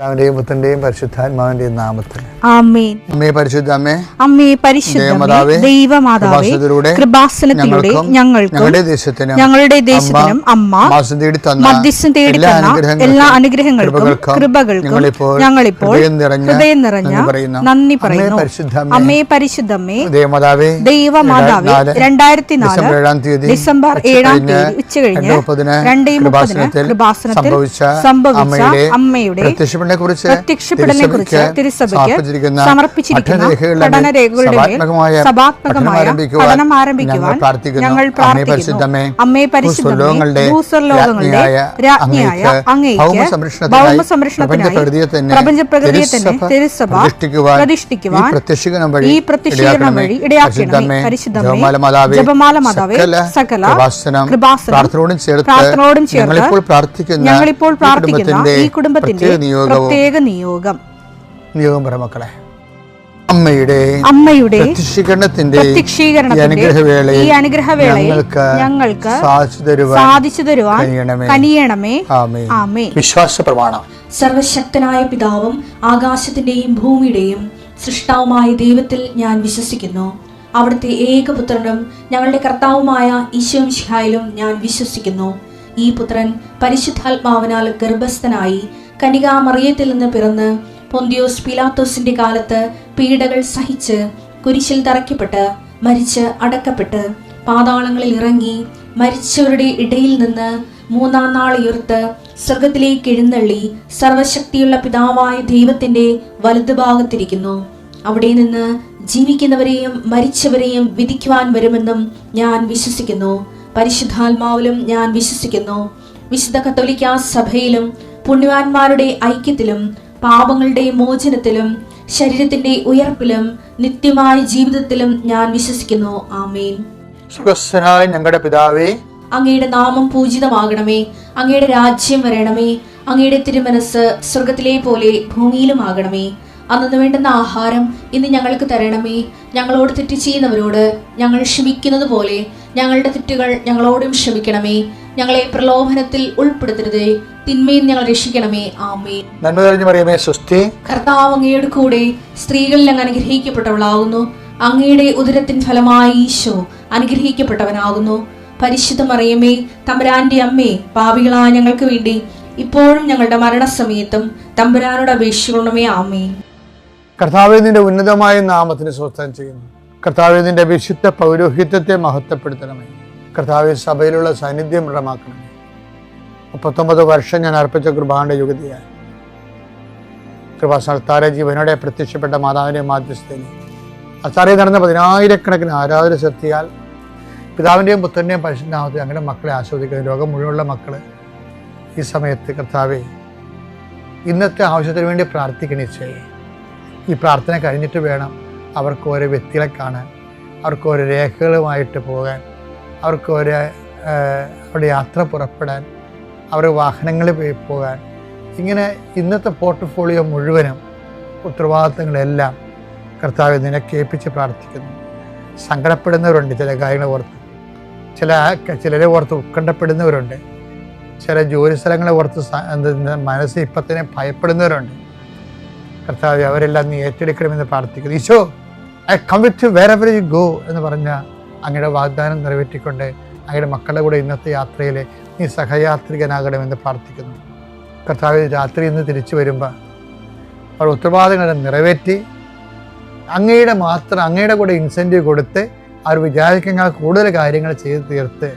പിതാവിന്റെയും പുത്രന്റെയും പരിശുദ്ധാത്മാവിന്റെയും നാമത്തിൽ ആമേൻ. അമ്മേ പരിശുദ്ധ അമ്മേ, അമ്മേ പരിശുദ്ധമേ, ദൈവമാതാവേ, കൃപാസനത്തിലൂടെ ഞങ്ങൾക്കും ഞങ്ങളുടെ ദേശത്തിനും അമ്മ മധ്യസ്ഥം തേടി തന്ന എല്ലാ അനുഗ്രഹങ്ങൾക്കും കൃപകൾക്കും ഞങ്ങളിപ്പോൾ ഹൃദയം നിറഞ്ഞ നന്ദി പറയുന്നു. അമ്മേ പരിശുദ്ധമേ, ദൈവമാതാവേ, 2004 ഡിസംബർ 7 ഉച്ചകഴിഞ്ഞ് 2:30 കൃപാസനത്തിൽ സംഭവിച്ച അമ്മയുടെ പ്രത്യക്ഷപ്പെടലിനെ കുറിച്ച് തിരുസഭയ്ക്ക് സമർപ്പിച്ചിരിക്കുന്ന പഠനരേഖകളുടെ മേൽ സഭാത്മകമായ പഠനം ആരംഭിക്കുവാൻ ഞങ്ങൾ പ്രാർത്ഥിക്കുന്നു. അമ്മേ പരിശുദ്ധമേ, ഭൂസ്വർലോകങ്ങളുടെ രാജ്ഞിയായ അങ്ങേയ്ക്ക് ഭൗമസംരക്ഷണത്തിനായി പ്രപഞ്ചപ്രകൃതിയെ തന്നെ തിരുസഭ പ്രതിഷ്ഠിക്കുവാൻ ഈ പ്രത്യക്ഷീകരണം വഴി ഇടയാക്കണമേ. പരിശുദ്ധമേ, ജപമാല മാതാവേ, സകല കൃപാസനം പ്രാർത്ഥനയോടും ചേർത്ത് ഞങ്ങളിപ്പോൾ പ്രാർത്ഥിക്കുന്ന ഈ കുടുംബത്തിന്റെ പ്രത്യേക നിയോഗം മക്കളെ, അമ്മയുടെ പ്രത്യക്ഷീകരണത്തിന്റെ ഈ അനുഗ്രഹവേളയിൽ ഞങ്ങൾക്ക് സാധിച്ചു തരുവാൻ കനിയണമേ. ആമേൻ. വിശ്വാസ പ്രമാണം. സർവശക്തനായ പിതാവും ആകാശത്തിന്റെയും ഭൂമിയുടെയും സൃഷ്ടാവുമായ ദൈവത്തിൽ ഞാൻ വിശ്വസിക്കുന്നു. അവിടുത്തെ ഏകപുത്രനും ഞങ്ങളുടെ കർത്താവുമായ ഈശോ മിശിഹായിലും ഞാൻ വിശ്വസിക്കുന്നു. ഈ പുത്രൻ പരിശുദ്ധാത്മാവിനാൽ ഗർഭസ്ഥനായി കന്യകാമറിയത്തിൽ നിന്ന് പിറന്ന് പൊന്തിയോസ് പീലാത്തോസിന്റെ കാലത്ത് പീഡകൾ സഹിച്ച് കുരിശിൽ തറയ്ക്കപ്പെട്ട് മരിച്ച് അടക്കപ്പെട്ട് പാതാളങ്ങളിൽ ഇറങ്ങി മരിച്ചവരുടെ ഇടയിൽ നിന്ന് 3-ാം നാൾ ഉയർത്ത് സ്വർഗത്തിലേക്ക് എഴുന്നള്ളി സർവശക്തിയുള്ള പിതാവായ ദൈവത്തിന്റെ വലതുഭാഗത്തിരിക്കുന്നു. അവിടെ നിന്ന് ജീവിക്കുന്നവരെയും മരിച്ചവരെയും വിധിക്കുവാൻ വരുമെന്നും ഞാൻ വിശ്വസിക്കുന്നു. പരിശുദ്ധാത്മാവിലും ഞാൻ വിശ്വസിക്കുന്നു. വിശുദ്ധ കത്തോലിക്കാ സഭയിലും പുണ്യവാന്മാരുടെ ഐക്യത്തിലും പാപങ്ങളുടെ മോചനത്തിലും ശരീരത്തിന്റെ ഉയർപ്പിലും നിത്യമായ ജീവിതത്തിലും ഞാൻ വിശ്വസിക്കുന്നു. ആമേൻ. സുഖസ്ഥനായ ഞങ്ങളുടെ പിതാവേ, അങ്ങയുടെ നാമം പൂജിതമാകണമേ. അങ്ങയുടെ രാജ്യം വരണമേ. അങ്ങയുടെ തിരുമനസ് സ്വർഗത്തിലെ പോലെ ഭൂമിയിലുമാകണമേ. അന്നു വേണ്ടുന്ന ആഹാരം ഇന്ന് ഞങ്ങൾക്ക് തരണമേ. ഞങ്ങളോട് തെറ്റ് ചെയ്യുന്നവരോട് ഞങ്ങൾ ക്ഷമിക്കുന്നത് പോലെ ഞങ്ങളുടെ തെറ്റുകൾ ഞങ്ങളോടും ക്ഷമിക്കണമേ. ഞങ്ങളെ പ്രലോഭനത്തിൽ ഉൾപ്പെടുത്തരുതേ, തിന്മയിൽ ഞങ്ങൾ രക്ഷിക്കണമേ. ആമേൻ. നന്മ നിറഞ്ഞ മറിയമേ, സ്വസ്തി. കർത്താവ് അങ്ങയുടെ കൂടെ സ്ത്രീകളിൽ അങ്ങ് അനുഗ്രഹിക്കപ്പെട്ടവളാകുന്നു. അങ്ങയുടെ ഉദരത്തിൻ ഫലമായി ഈശോ അനുഗ്രഹിക്കപ്പെട്ടവനാകുന്നു. പരിശുദ്ധ മറിയമേ, തമ്പുരാന്റെ അമ്മേ, പാപികളായ ഞങ്ങൾക്ക് വേണ്ടി ഇപ്പോഴും ഞങ്ങളുടെ മരണസമയത്തും തമ്പുരാനോട് അപേക്ഷിക്കണമേ. ആമേൻ. കർത്താവേ, നിന്റെ ഉന്നതമായ നാമത്തിന് സ്വസ്ഥം ചെയ്യുന്നു. കർത്താവേ, നിന്റെ വിശുദ്ധ പൗരോഹിത്യത്തെ മഹത്വപ്പെടുത്തണമേ. കർത്താവേ, സഭയിലുള്ള സാന്നിധ്യം ദൃഢമാക്കണമേ. 39 വർഷം ഞാൻ അർപ്പിച്ച കൃപാന്റെ യുഗതിയായി കൃപാസ്ഥാന ജീവനോടെ പ്രത്യക്ഷപ്പെട്ട മാതാവിന്റെ മാധ്യസ്ഥനെ അത്താറെ നടന്ന 10,000-കണക്കിന് ആരാധന ശക്തിയാൽ പിതാവിൻ്റെയും പുത്രൻ്റെയും പരിശുദ്ധനാമത്തിൽ അങ്ങനെ മക്കളെ ആസ്വദിക്കുന്ന ലോകം മുഴുവനുള്ള മക്കള് ഈ സമയത്ത് കർത്താവേ, ഇന്നത്തെ ആവശ്യത്തിന് വേണ്ടി പ്രാർത്ഥിക്കണേ. ഈ പ്രാർത്ഥന കഴിഞ്ഞിട്ട് വേണം അവർക്ക് ഓരോ വ്യക്തികളെ കാണാൻ, അവർക്ക് ഓരോ രേഖകളുമായിട്ട് പോകാൻ, അവർക്ക് ഓരോ അവരുടെ യാത്ര പുറപ്പെടാൻ, അവരുടെ വാഹനങ്ങളിൽ പോകാൻ. ഇങ്ങനെ ഇന്നത്തെ പോർട്ട്ഫോളിയോ മുഴുവനും ഉത്തരവാദിത്തങ്ങളെല്ലാം കർത്താവെ നിനക്ക് ഏൽപ്പിച്ച് പ്രാർത്ഥിക്കുന്നു. സങ്കടപ്പെടുന്നവരുണ്ട്, ചില കാര്യങ്ങൾ ഓർത്ത്, ചിലരെ ഓർത്ത് ഉത്കണ്ഠപ്പെടുന്നവരുണ്ട്, ചില ജോലി സ്ഥലങ്ങളെ ഓർത്ത് മനസ്സ് ഇപ്പം തന്നെ ഭയപ്പെടുന്നവരുണ്ട്. കർത്താവെ, അവരെല്ലാം നീ ഏറ്റെടുക്കണമെന്ന് പ്രാർത്ഥിക്കുന്നു. ഈശോ, I come with wherever you go എന്ന് പറഞ്ഞ അങ്ങയുടെ വാഗ്ദാനം നിറവേറ്റിക്കൊണ്ട് അങ്ങയുടെ മക്കളുടെ കൂടെ ഇന്നത്തെ യാത്രയിൽ നീ സഹയാത്രികനാകണമെന്ന് പ്രാർത്ഥിക്കുന്നു. കർത്താവ്, രാത്രി ഇന്ന് തിരിച്ചു വരുമ്പോൾ അവർ ഉത്തരവാദിത്തങ്ങളെ നിറവേറ്റി അങ്ങയുടെ കൂടെ ഇൻസെൻറ്റീവ് കൊടുത്ത് അവർ വിചാരിക്കുന്ന കൂടുതൽ കാര്യങ്ങൾ ചെയ്ത് തീർത്ത്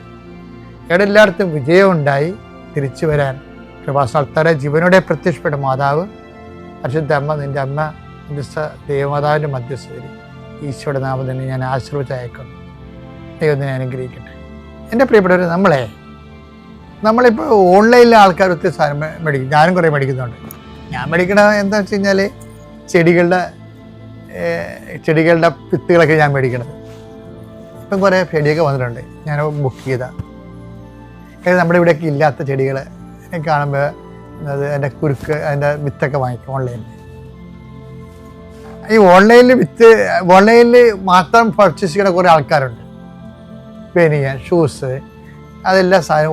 ഇവിടെ എല്ലായിടത്തും വിജയം ഉണ്ടായി തിരിച്ചു വരാൻ കൃപാസ്ഥാന ജീവനോടെ പ്രത്യക്ഷപ്പെട്ട മാതാവ് പരിശുദ്ധ അമ്മ, നിൻ്റെ അമ്മ ദേവമാതാവിൻ്റെ മധ്യസ്ഥതയിൽ ഈശോയുടെ നാമം തന്നെ ഞാൻ ആശീർവദിച്ച് അയക്കുന്നു. ദൈവം തന്നെ അനുഗ്രഹിക്കട്ടെ. എൻ്റെ പ്രിയപ്പെട്ടവർ, നമ്മളിപ്പോൾ ഓൺലൈനിലെ ആൾക്കാർ ഒത്തിരി സാധനം മേടിക്കും. ഞാനും കുറേ മേടിക്കുന്നുണ്ട്. ഞാൻ മേടിക്കണത് എന്താ വെച്ച് കഴിഞ്ഞാൽ ചെടികളുടെ വിത്തുകളൊക്കെ ഞാൻ മേടിക്കണത്. ഇപ്പം കുറേ ചെടിയൊക്കെ വന്നിട്ടുണ്ട്, ഞാൻ ബുക്ക് ചെയ്താൽ. നമ്മുടെ ഇവിടെയൊക്കെ ഇല്ലാത്ത ചെടികൾ കാണുമ്പോൾ അതിൻ്റെ കുരുക്ക്, അതിൻ്റെ വിത്തൊക്കെ വാങ്ങിക്കും ഓൺലൈനിൽ. ഈ ഓൺലൈനിൽ മാത്രം പർച്ചേസ് ചെയ്യുന്ന കുറേ ആൾക്കാരുണ്ട്. ബനിയൻ, ഷൂസ്, അതെല്ലാം സാധനം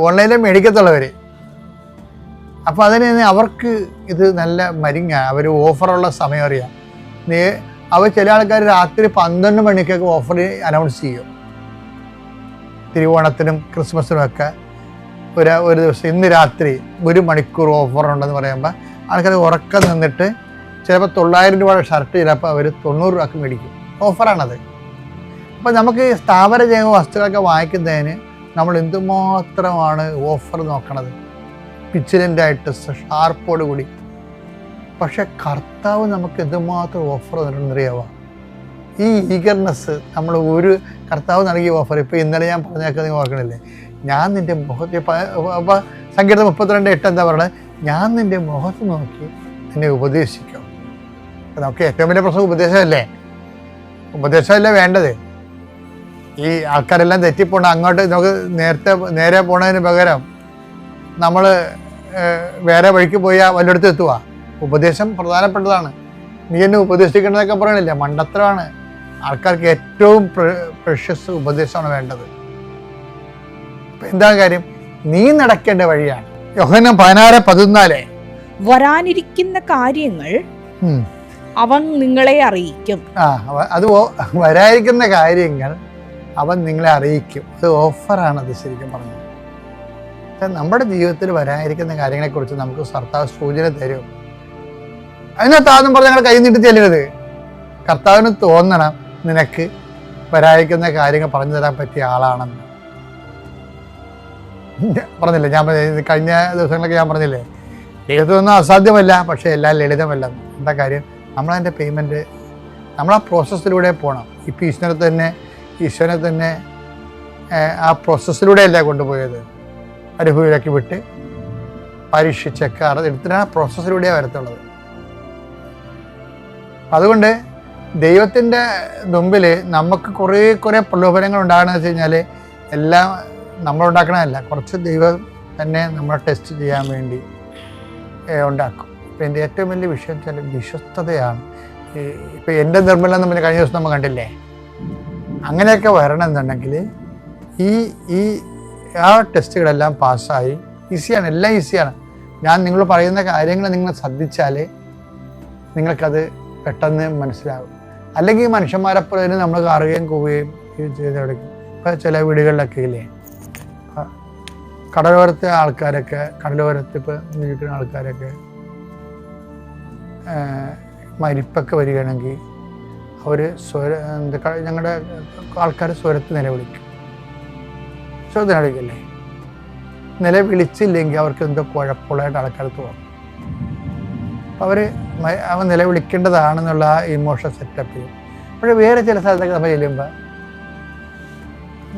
ഓൺലൈനിൽ മേടിക്കത്തുള്ളവർ. അപ്പോൾ അതിന് അവർക്ക് ഇത് നല്ല മരിങ്ങ, അവർ ഓഫറുള്ള സമയം അറിയാം. അവർ ചില ആൾക്കാർ രാത്രി 12 മണിക്കൊക്കെ ഓഫർ അനൗൺസ് ചെയ്യും. തിരുവോണത്തിനും ക്രിസ്മസിനും ഒക്കെ ഒരു ദിവസം ഇന്ന് രാത്രി 1 മണിക്കൂർ ഓഫറുണ്ടെന്ന് പറയുമ്പോൾ ആൾക്കാർ ഉറക്കം നിന്നിട്ട് ചിലപ്പോൾ 900 രൂപയുടെ ഷർട്ട് ചിലപ്പോൾ അവർ 90 രൂപക്ക് മേടിക്കും. ഓഫറാണത്. അപ്പോൾ നമുക്ക് സ്ഥാപന ജൈവ വസ്തുക്കളൊക്കെ വാങ്ങിക്കുന്നതിന് നമ്മൾ എന്തുമാത്രമാണ് ഓഫർ നോക്കണത്, പിച്ചിലൻ്റായിട്ട് ഷാർപ്പോട് കൂടി. പക്ഷെ കർത്താവ് നമുക്ക് എന്തുമാത്രം ഓഫർ തന്നിട്ടുണ്ടെന്നറിയാവോ? ഈ ഈഗർനെസ് നമ്മൾ കർത്താവ് നൽകിയ ഓഫർ. ഇപ്പോൾ ഇന്നലെ ഞാൻ പറഞ്ഞേക്കാൻ നിങ്ങൾ ഓർക്കണില്ലേ, ഞാൻ നിൻ്റെ മുഖത്ത്, അപ്പോൾ സംഗീതം 32:8 എന്താ പറയുന്നത്? ഞാൻ നിൻ്റെ മുഖത്ത് നോക്കി നിന്നെ ഉപദേശിക്കും. നമുക്ക് ഏറ്റവും വലിയ പ്രശ്നം ഉപദേശമല്ലേ വേണ്ടത്. ഈ ആൾക്കാരെല്ലാം തെറ്റിപ്പോണ അങ്ങോട്ട് നമുക്ക് നേരെ പോണതിന് പകരം നമ്മൾ വേറെ വഴിക്ക് പോയാൽ വല്ലയിടത്ത് എത്തുക. ഉപദേശം പ്രധാനപ്പെട്ടതാണ്. നീ എന്നെ ഉപദേശിക്കേണ്ടതൊക്കെ പറയണില്ല, മണ്ടത്തരമാണ്. ആൾക്കാർക്ക് ഏറ്റവും പ്രഷ്യസ് ഉപദേശമാണ് വേണ്ടത്. അപ്പം എന്താണ് കാര്യം? നീ നടക്കേണ്ട വഴിയാണ്. യോഹന്നാൻ 16:14 വരാനിരിക്കുന്ന കാര്യങ്ങൾ അവൻ നിങ്ങളെ അറിയിക്കും. അത് വരാനിരിക്കുന്ന കാര്യങ്ങൾ അവൻ നിങ്ങളെ അറിയിക്കും. അത് ഓഫറാണത് ശരിക്കും പറഞ്ഞത്. നമ്മുടെ ജീവിതത്തിൽ വരാനിരിക്കുന്ന കാര്യങ്ങളെക്കുറിച്ച് നമുക്ക് കർത്താവ് സൂചന തരും. അതിനകത്താന്നും പറഞ്ഞ് ഞങ്ങൾ കൈ നീട്ടി ചെല്ലരുത്. കർത്താവിന് തോന്നണം നിനക്ക് വരാനിരിക്കുന്ന കാര്യങ്ങൾ പറഞ്ഞു തരാൻ പറ്റിയ ആളാണെന്ന്. പറഞ്ഞില്ലേ, ഞാൻ കഴിഞ്ഞ ദിവസങ്ങളൊക്കെ ഞാൻ പറഞ്ഞില്ലേ, ദൈവത്തിനൊന്നും അസാധ്യമല്ല, പക്ഷേ എല്ലാം ലളിതമല്ല. എന്താ കാര്യം? നമ്മളതിൻ്റെ പേയ്മെൻറ്റ്, നമ്മളാ പ്രോസസ്സിലൂടെ പോകണം. ഇപ്പം ഈശ്വരനെ തന്നെ ആ പ്രോസസ്സിലൂടെയല്ല കൊണ്ടുപോയത്. അനുഭവിയിലൊക്കെ വിട്ട് പരീക്ഷിച്ചൊക്കെ എടുത്തിട്ടാണ് ആ പ്രോസസ്സിലൂടെയാണ് വരത്തുള്ളത്. അതുകൊണ്ട് ദൈവത്തിൻ്റെ മുമ്പിൽ നമുക്ക് കുറേ പ്രലോഭനങ്ങൾ ഉണ്ടാകണമെന്ന് വെച്ച് കഴിഞ്ഞാൽ എല്ലാം നമ്മളുണ്ടാക്കണമല്ല, കുറച്ച് ദൈവം തന്നെ നമ്മളെ ടെസ്റ്റ് ചെയ്യാൻ വേണ്ടി ഉണ്ടാക്കും. ഇപ്പം എൻ്റെ ഏറ്റവും വലിയ വിഷയം വെച്ചാൽ വിശ്വസ്തതയാണ്. ഇപ്പം എൻ്റെ നിർമ്മലം നമ്മൾ കഴിഞ്ഞ ദിവസം നമ്മൾ കണ്ടില്ലേ, അങ്ങനെയൊക്കെ വരണമെന്നുണ്ടെങ്കിൽ ഈ ആ ടെസ്റ്റുകളെല്ലാം പാസ്സായി ഈസിയാണ്, എല്ലാം ഈസിയാണ്. ഞാൻ നിങ്ങൾ പറയുന്ന കാര്യങ്ങൾ നിങ്ങൾ ശ്രദ്ധിച്ചാൽ നിങ്ങൾക്കത് പെട്ടെന്ന് മനസ്സിലാകും. അല്ലെങ്കിൽ മനുഷ്യന്മാരെപ്പോലെ തന്നെ നമ്മൾ കാറുകയും പോവുകയും ചെയ്തെടുക്കും. ഇപ്പം ചില വീടുകളിലൊക്കെ ഇല്ലേ, കടലോരത്തെ ആൾക്കാരൊക്കെ, കടലോരത്ത് ഇപ്പോൾ ജീവിക്കുന്ന ആൾക്കാരൊക്കെ മരിപ്പൊക്കെ വരികയാണെങ്കിൽ അവർ ഞങ്ങളുടെ ആൾക്കാർ സ്വരത്ത് നിലവിളിക്കും. സ്വരത്ത് നിലവിളിക്കല്ലേ? നിലവിളിച്ചില്ലെങ്കിൽ അവർക്ക് എന്തോ കുഴപ്പമുള്ളതായിട്ട് ആൾക്കാർ തോന്നും. അപ്പോൾ അവൻ നിലവിളിക്കേണ്ടതാണെന്നുള്ള ആ ഇമോഷൻ സെറ്റപ്പ് ചെയ്യും. പക്ഷേ വേറെ ചില സ്ഥലത്തൊക്കെ നമ്മൾ ചെല്ലുമ്പോൾ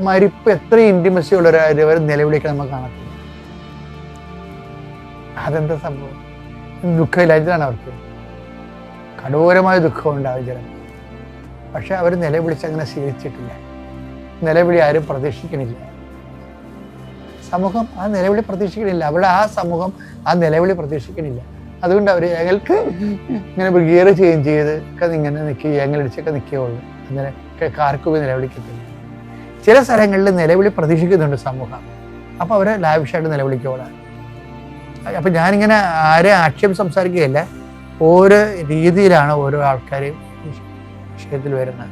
മരിപ്പ് എത്ര ഇൻറ്റിമസി ഉള്ളവരായാലും അവർ നിലവിളിക്കാൻ നമുക്ക് കാണത്തില്ല. അതെന്താ സംഭവം? ദുഃഖമില്ലാത്തതാണ് അവർക്ക്. കഠോരമായ ദുഃഖം ഉണ്ടാവും ജനം. പക്ഷെ അവർ നിലവിളിച്ച് അങ്ങനെ ശീലിച്ചിട്ടില്ല. നിലവിളി ആരും പ്രതീക്ഷിക്കണില്ല. സമൂഹം ആ നിലവിളി പ്രതീക്ഷിക്കണില്ല. അവിടെ ആ സമൂഹം ആ നിലവിളി പ്രതീക്ഷിക്കണില്ല. അതുകൊണ്ട് അവർ ഞങ്ങൾക്ക് ഇങ്ങനെ ഗിയർ ചേഞ്ച് ചെയ്ത് ഒക്കെ ഇങ്ങനെ നിൽക്കുക, ഞങ്ങളടിച്ചൊക്കെ നിൽക്കുകയുള്ളൂ. അങ്ങനെ കാർക്കുപി നിലവിളിക്കത്തില്ല. ചില സ്ഥലങ്ങളിൽ നിലവിളി പ്രതീക്ഷിക്കുന്നുണ്ട് സമൂഹം. അപ്പോൾ അവരെ ലാവിഷായിട്ട് നിലവിളിക്കുകയാണ്. അപ്പം ഞാനിങ്ങനെ ആരെ ആക്ഷേപം സംസാരിക്കുകയല്ല, ഓരോ രീതിയിലാണ് ഓരോ ആൾക്കാരെയും വിഷയത്തിൽ വരുന്നത്.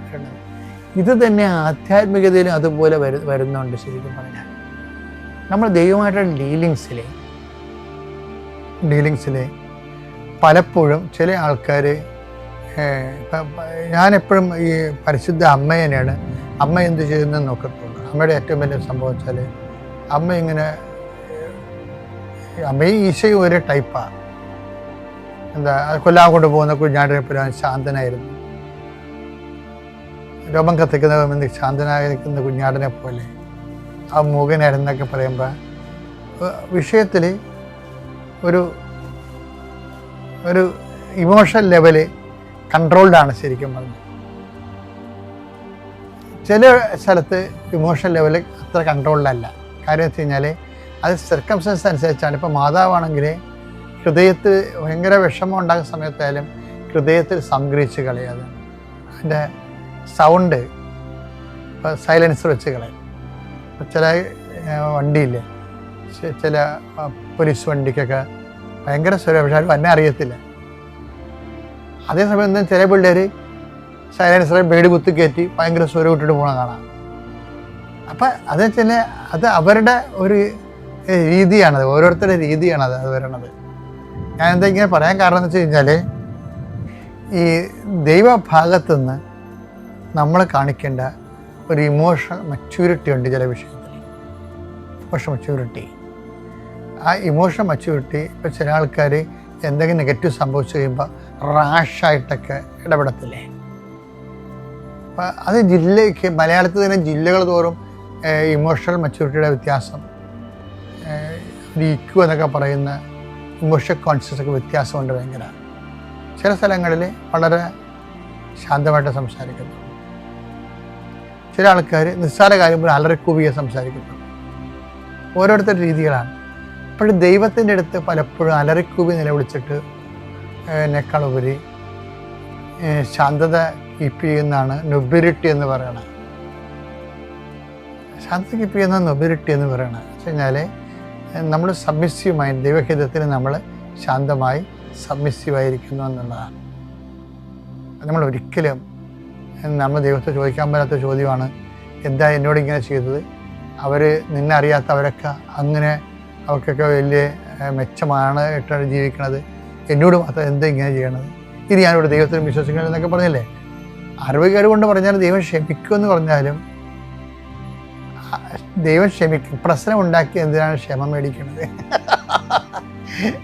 ഇത് തന്നെ ആധ്യാത്മികതയിലും അതുപോലെ വരുന്നുണ്ട്. ശരിക്കും പറഞ്ഞാൽ നമ്മൾ ദൈവമായിട്ടുള്ള ഡീലിങ്സിൽ പലപ്പോഴും ചില ആൾക്കാർ, ഞാനെപ്പോഴും ഈ പരിശുദ്ധ അമ്മേനെയാണ്, അമ്മ എന്ത് ചെയ്യുന്നതെന്ന് നോക്കത്തുള്ളൂ. അമ്മയുടെ ഏറ്റവും വലിയ സംഭവം വെച്ചാൽ അമ്മയും ഈശോയും ഒരേ ടൈപ്പാണ്. എന്താ, കൊല്ലാൻ കൊണ്ടുപോകുന്ന കുഞ്ഞാടിനെ പോലെ ശാന്തനായിരുന്നു. രോമം കത്തിക്കുന്ന ശാന്തനായി നിൽക്കുന്ന കുഞ്ഞാടിനെ പോലെ ആ മൂകനായിരുന്നൊക്കെ പറയുമ്പോൾ വിഷയത്തിൽ ഒരു ഇമോഷൻ ലെവല് കൺട്രോൾഡാണ് ശരിക്കും പറഞ്ഞത്. ചില സ്ഥലത്ത് ഇമോഷൻ ലെവല് അത്ര കൺട്രോൾഡല്ല. കാര്യം വെച്ച് കഴിഞ്ഞാൽ അത് സർക്കംസ്റ്റൻസ് അനുസരിച്ചാണ്. ഇപ്പോൾ മാതാവാണെങ്കിൽ ഹൃദയത്തിൽ ഭയങ്കര വിഷമം ഉണ്ടാകുന്ന സമയത്തായാലും ഹൃദയത്തിൽ സംഗ്രഹിച്ച് കളയാതെ അതിൻ്റെ സൗണ്ട് ഇപ്പോൾ സൈലൻസർ വെച്ച് കളയും. ചില വണ്ടിയില്ലേ, ചില പോലീസ് വണ്ടിക്കൊക്കെ ഭയങ്കര സ്വരം, പക്ഷെ ആരും എന്നെ അറിയത്തില്ല. അതേസമയം എന്താ ചില പിള്ളേർ സൈലൻസറെ ബേഡ് കുത്തി കയറ്റി ഭയങ്കര സ്വരം ഇട്ടിട്ട് പോകണ കാണാം. അപ്പം അത് വെച്ചാൽ അത് അവരുടെ ഒരു രീതിയാണത്, ഓരോരുത്തരുടെ രീതിയാണത് അത് വരണത്. ഞാൻ എന്താ ഇങ്ങനെ പറയാൻ കാരണം എന്ന് വെച്ച് കഴിഞ്ഞാൽ, ഈ ദൈവഭാഗത്തുനിന്ന് നമ്മൾ കാണിക്കേണ്ട ഒരു ഇമോഷണൽ മെച്യൂരിറ്റി ഉണ്ട് ചില വിഷയത്തിൽ. ഇമോഷണൽ മെച്യൂരിറ്റി, ആ ഇമോഷണൽ മെച്യൂരിറ്റി ഇപ്പോൾ ചില ആൾക്കാർ എന്തെങ്കിലും നെഗറ്റീവ് സംഭവിച്ചു കഴിയുമ്പോൾ റാഷായിട്ടൊക്കെ ഇടപെടത്തില്ലേ. അപ്പം അത് ജില്ലയ്ക്ക് മലയാളത്തിൽ തന്നെ ജില്ലകൾ തോറും ഇമോഷണൽ മെച്യൂരിറ്റിയുടെ വ്യത്യാസം, ഇക്യു എന്നൊക്കെ പറയുന്ന ഇമോഷണൽ കോൺഷ്യസ് ഒക്കെ വ്യത്യാസമുണ്ട് ഭയങ്കര. ചില സ്ഥലങ്ങളിൽ വളരെ ശാന്തമായിട്ട് സംസാരിക്കുന്നു, ചില ആൾക്കാർ നിസ്സാര കാര്യം പോലും അലറിക്കൂവിയെ സംസാരിക്കുന്നു. ഓരോരുത്തരുടെ രീതികളാണ്. അപ്പോഴും ദൈവത്തിൻ്റെ അടുത്ത് പലപ്പോഴും അലറിക്കൂവി നിലവിളിച്ചിട്ട് എന്നെക്കാളുപരി ശാന്തത കീപ്പ് ചെയ്യുന്നതാണ് നൊബിലിറ്റി എന്ന് പറയണത്. ശാന്തത കീപ്പ് ചെയ്യുന്ന നൊബിലിറ്റി എന്ന് പറയണത് വെച്ച് കഴിഞ്ഞാൽ നമ്മൾ സബ്മിസീവായി ദൈവഹിതത്തിന് നമ്മൾ ശാന്തമായി സബ്മിസീവായിരിക്കുന്നു എന്നുള്ളതാണ്. നമ്മൾ ഒരിക്കലും നമ്മൾ ദൈവത്തെ ചോദിക്കാൻ പറ്റാത്ത ചോദ്യമാണ്, എന്താ എന്നോട് ഇങ്ങനെ ചെയ്തത്? അവർ നിന്നെ അറിയാത്തവരൊക്കെ അങ്ങനെ അവർക്കൊക്കെ വലിയ മെച്ചമാണ് ഇട്ടാണ് ജീവിക്കണത്, എന്നോട് മാത്രം എന്താ ഇങ്ങനെ ചെയ്യണത്? ഇത് ഞാനിവിടെ ദൈവത്തിന് വിശ്വസിക്കണം എന്നൊക്കെ പറഞ്ഞല്ലേ. അറിവുകേട് കൊണ്ട് പറഞ്ഞാലും ദൈവം ക്ഷമിക്കുമെന്ന് പറഞ്ഞാലും ദൈവം ക്ഷമിക്കും. പ്രശ്നം ഉണ്ടാക്കി എന്തിനാണ് ക്ഷമ മേടിക്കണത്?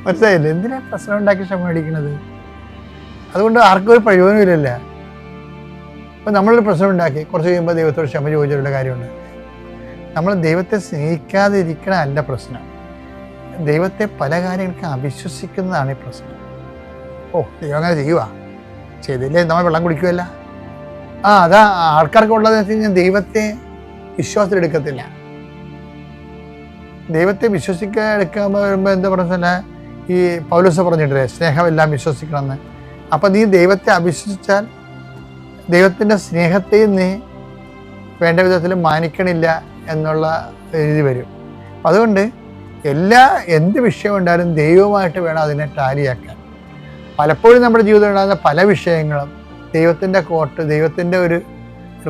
മനസ്സിലായില്ലേ? എന്തിനാണ് പ്രശ്നം ഉണ്ടാക്കി ക്ഷമ മേടിക്കണത്? അതുകൊണ്ട് ആർക്കും ഒരു പ്രയോജനമില്ലല്ല. അപ്പം നമ്മളൊരു പ്രശ്നം ഉണ്ടാക്കി കുറച്ച് കഴിയുമ്പോൾ ദൈവത്തോട് ക്ഷമ ചോദിച്ചിട്ടുള്ള കാര്യമുണ്ട്. നമ്മൾ ദൈവത്തെ സ്നേഹിക്കാതിരിക്കണമല്ല പ്രശ്നം, ദൈവത്തെ പല കാര്യങ്ങൾക്ക് അവിശ്വസിക്കുന്നതാണ് ഈ പ്രശ്നം. ഓ, ദൈവം അങ്ങനെ ചെയ്തില്ലേ നമ്മൾ വെള്ളം കുടിക്കുമല്ല. അതാ ആൾക്കാർക്ക് ഉള്ളതെന്ന് വെച്ച് കഴിഞ്ഞാൽ ദൈവത്തെ വിശ്വാസത്തിലെടുക്കത്തില്ല. ദൈവത്തെ എടുക്കാൻ വരുമ്പോൾ എന്താ പറഞ്ഞാൽ, ഈ പൗലോസ് പറഞ്ഞിട്ടില്ലേ സ്നേഹമെല്ലാം വിശ്വസിക്കണമെന്ന്. അപ്പം നീ ദൈവത്തെ അവിശ്വസിച്ചാൽ ദൈവത്തിൻ്റെ സ്നേഹത്തെയും നീ വേണ്ട വിധത്തിൽ മാനിക്കണില്ല എന്നുള്ള രീതി വരും. അതുകൊണ്ട് എന്ത് വിഷയം ഉണ്ടായാലും ദൈവമായിട്ട് വേണം അതിനെ ടാലിയാക്കാൻ. പലപ്പോഴും നമ്മുടെ ജീവിതത്തിൽ ഉണ്ടാകുന്ന പല വിഷയങ്ങളും ദൈവത്തിൻ്റെ ദൈവത്തിൻ്റെ ഒരു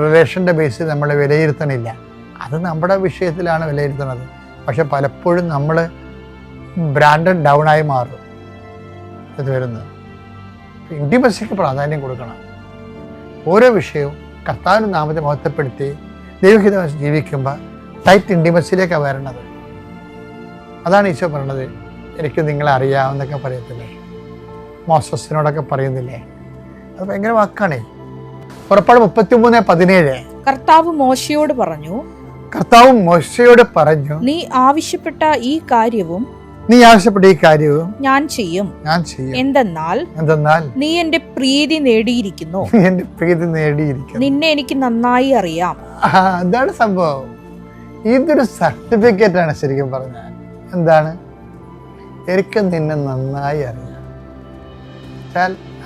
റിലേഷൻ്റെ ബേസിൽ നമ്മൾ വിലയിരുത്തണില്ല. അത് നമ്മുടെ വിഷയത്തിലാണ് വിലയിരുത്തുന്നത്. പക്ഷെ പലപ്പോഴും നമ്മൾ ബ്രാൻഡഡ് ഡൗണായി മാറും ഇത് വരുന്നത്. ഇൻറ്റിമസിക്ക് പ്രാധാന്യം കൊടുക്കണം. ഓരോ വിഷയവും കർത്താവിൻ്റെ നാമത്തെ മഹത്വപ്പെടുത്തി ദൈവഹിതം ജീവിക്കുമ്പോൾ ടൈറ്റ് ഇൻറ്റിമസിയിലേക്കാണ് വരണത്. അതാണ് ഈശോ പറയണത്, എനിക്ക് നിങ്ങളെ അറിയാമെന്നൊക്കെ പറയത്തില്ലേ, മോസസിനോടൊക്കെ പറയുന്നില്ലേ. അത് ഭയങ്കര വാക്കാണേ. പുറപ്പാട് 33:17 കർത്താവ് മോശയോട് പറഞ്ഞു, നീ ആവശ്യപ്പെട്ട ഈ കാര്യവും ഞാൻ ചെയ്യും. എന്തെന്നാൽ നീ എന്റെ പ്രീതി നേടിയിരിക്കുന്നു. നിന്നെ എനിക്ക് നന്നായി അറിയാം. അതാണ് സംഭവം. ഇതൊരു സർട്ടിഫിക്കറ്റ് ആണ് ശരിക്കും പറഞ്ഞാൽ. എന്താണ്? എനിക്ക് നിന്നെ നന്നായി അറിയാം.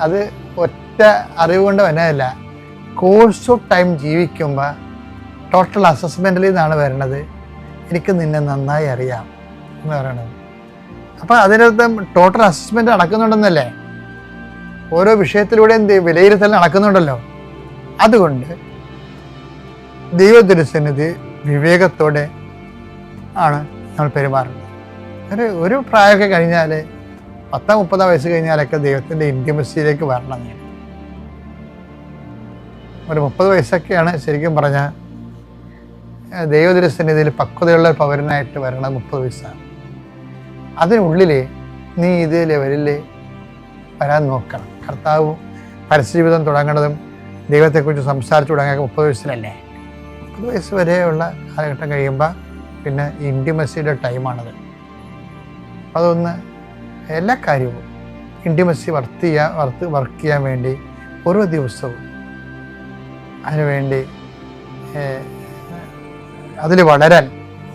അത് ഒറ്റ അറിവ് കൊണ്ട് വന്നതല്ല, കോഴ്സ് ഓഫ് ടൈം ജീവിക്കുമ്പോൾ ടോട്ടൽ അസസ്മെൻറ്റിൽ നിന്നാണ് വരണത്. എനിക്ക് നിന്നെ നന്നായി അറിയാം എന്ന് പറയണത്. അപ്പം അതിനർത്ഥം ടോട്ടൽ അസസ്മെൻറ്റ് നടക്കുന്നുണ്ടെന്നല്ലേ, ഓരോ വിഷയത്തിലൂടെയും വിലയിരുത്തൽ നടക്കുന്നുണ്ടല്ലോ. അതുകൊണ്ട് ദൈവത്തിരുസന്നിധി വിവേകത്തോടെ ആണ് നമ്മൾ പെരുമാറുന്നത്. ഒരു പ്രായമൊക്കെ കഴിഞ്ഞാൽ 10-30 വയസ്സ് കഴിഞ്ഞാലൊക്കെ ദൈവത്തിൻ്റെ ഇൻറ്റിമസിയിലേക്ക് വരണം. ഒരു 30 വയസ്സൊക്കെയാണ് ശരിക്കും പറഞ്ഞാൽ ദൈവത്തിരുസന്നിധിയിൽ പക്വതയുള്ള പൗരനായിട്ട് വരണം. 30 വയസ്സാണ്. അതിനുള്ളിൽ നീ ഇത് ലെവലിൽ വരാൻ നോക്കണം. കർത്താവ് പരസ്യജീവിതം തുടങ്ങുന്നതും ദൈവത്തെക്കുറിച്ച് സംസാരിച്ചു തുടങ്ങിയ 30 വയസ്സിലല്ലേ. 30 വയസ്സ് വരെയുള്ള കാലഘട്ടം കഴിയുമ്പോൾ പിന്നെ ഇൻറ്റിമസിയുടെ ടൈമാണത്. അതൊന്ന് എല്ലാ കാര്യവും ഇൻറ്റിമസി വർക്ക് ചെയ്യാൻ വേണ്ടി ഓരോ ദിവസവും അതിനുവേണ്ടി അതിൽ വളരാൻ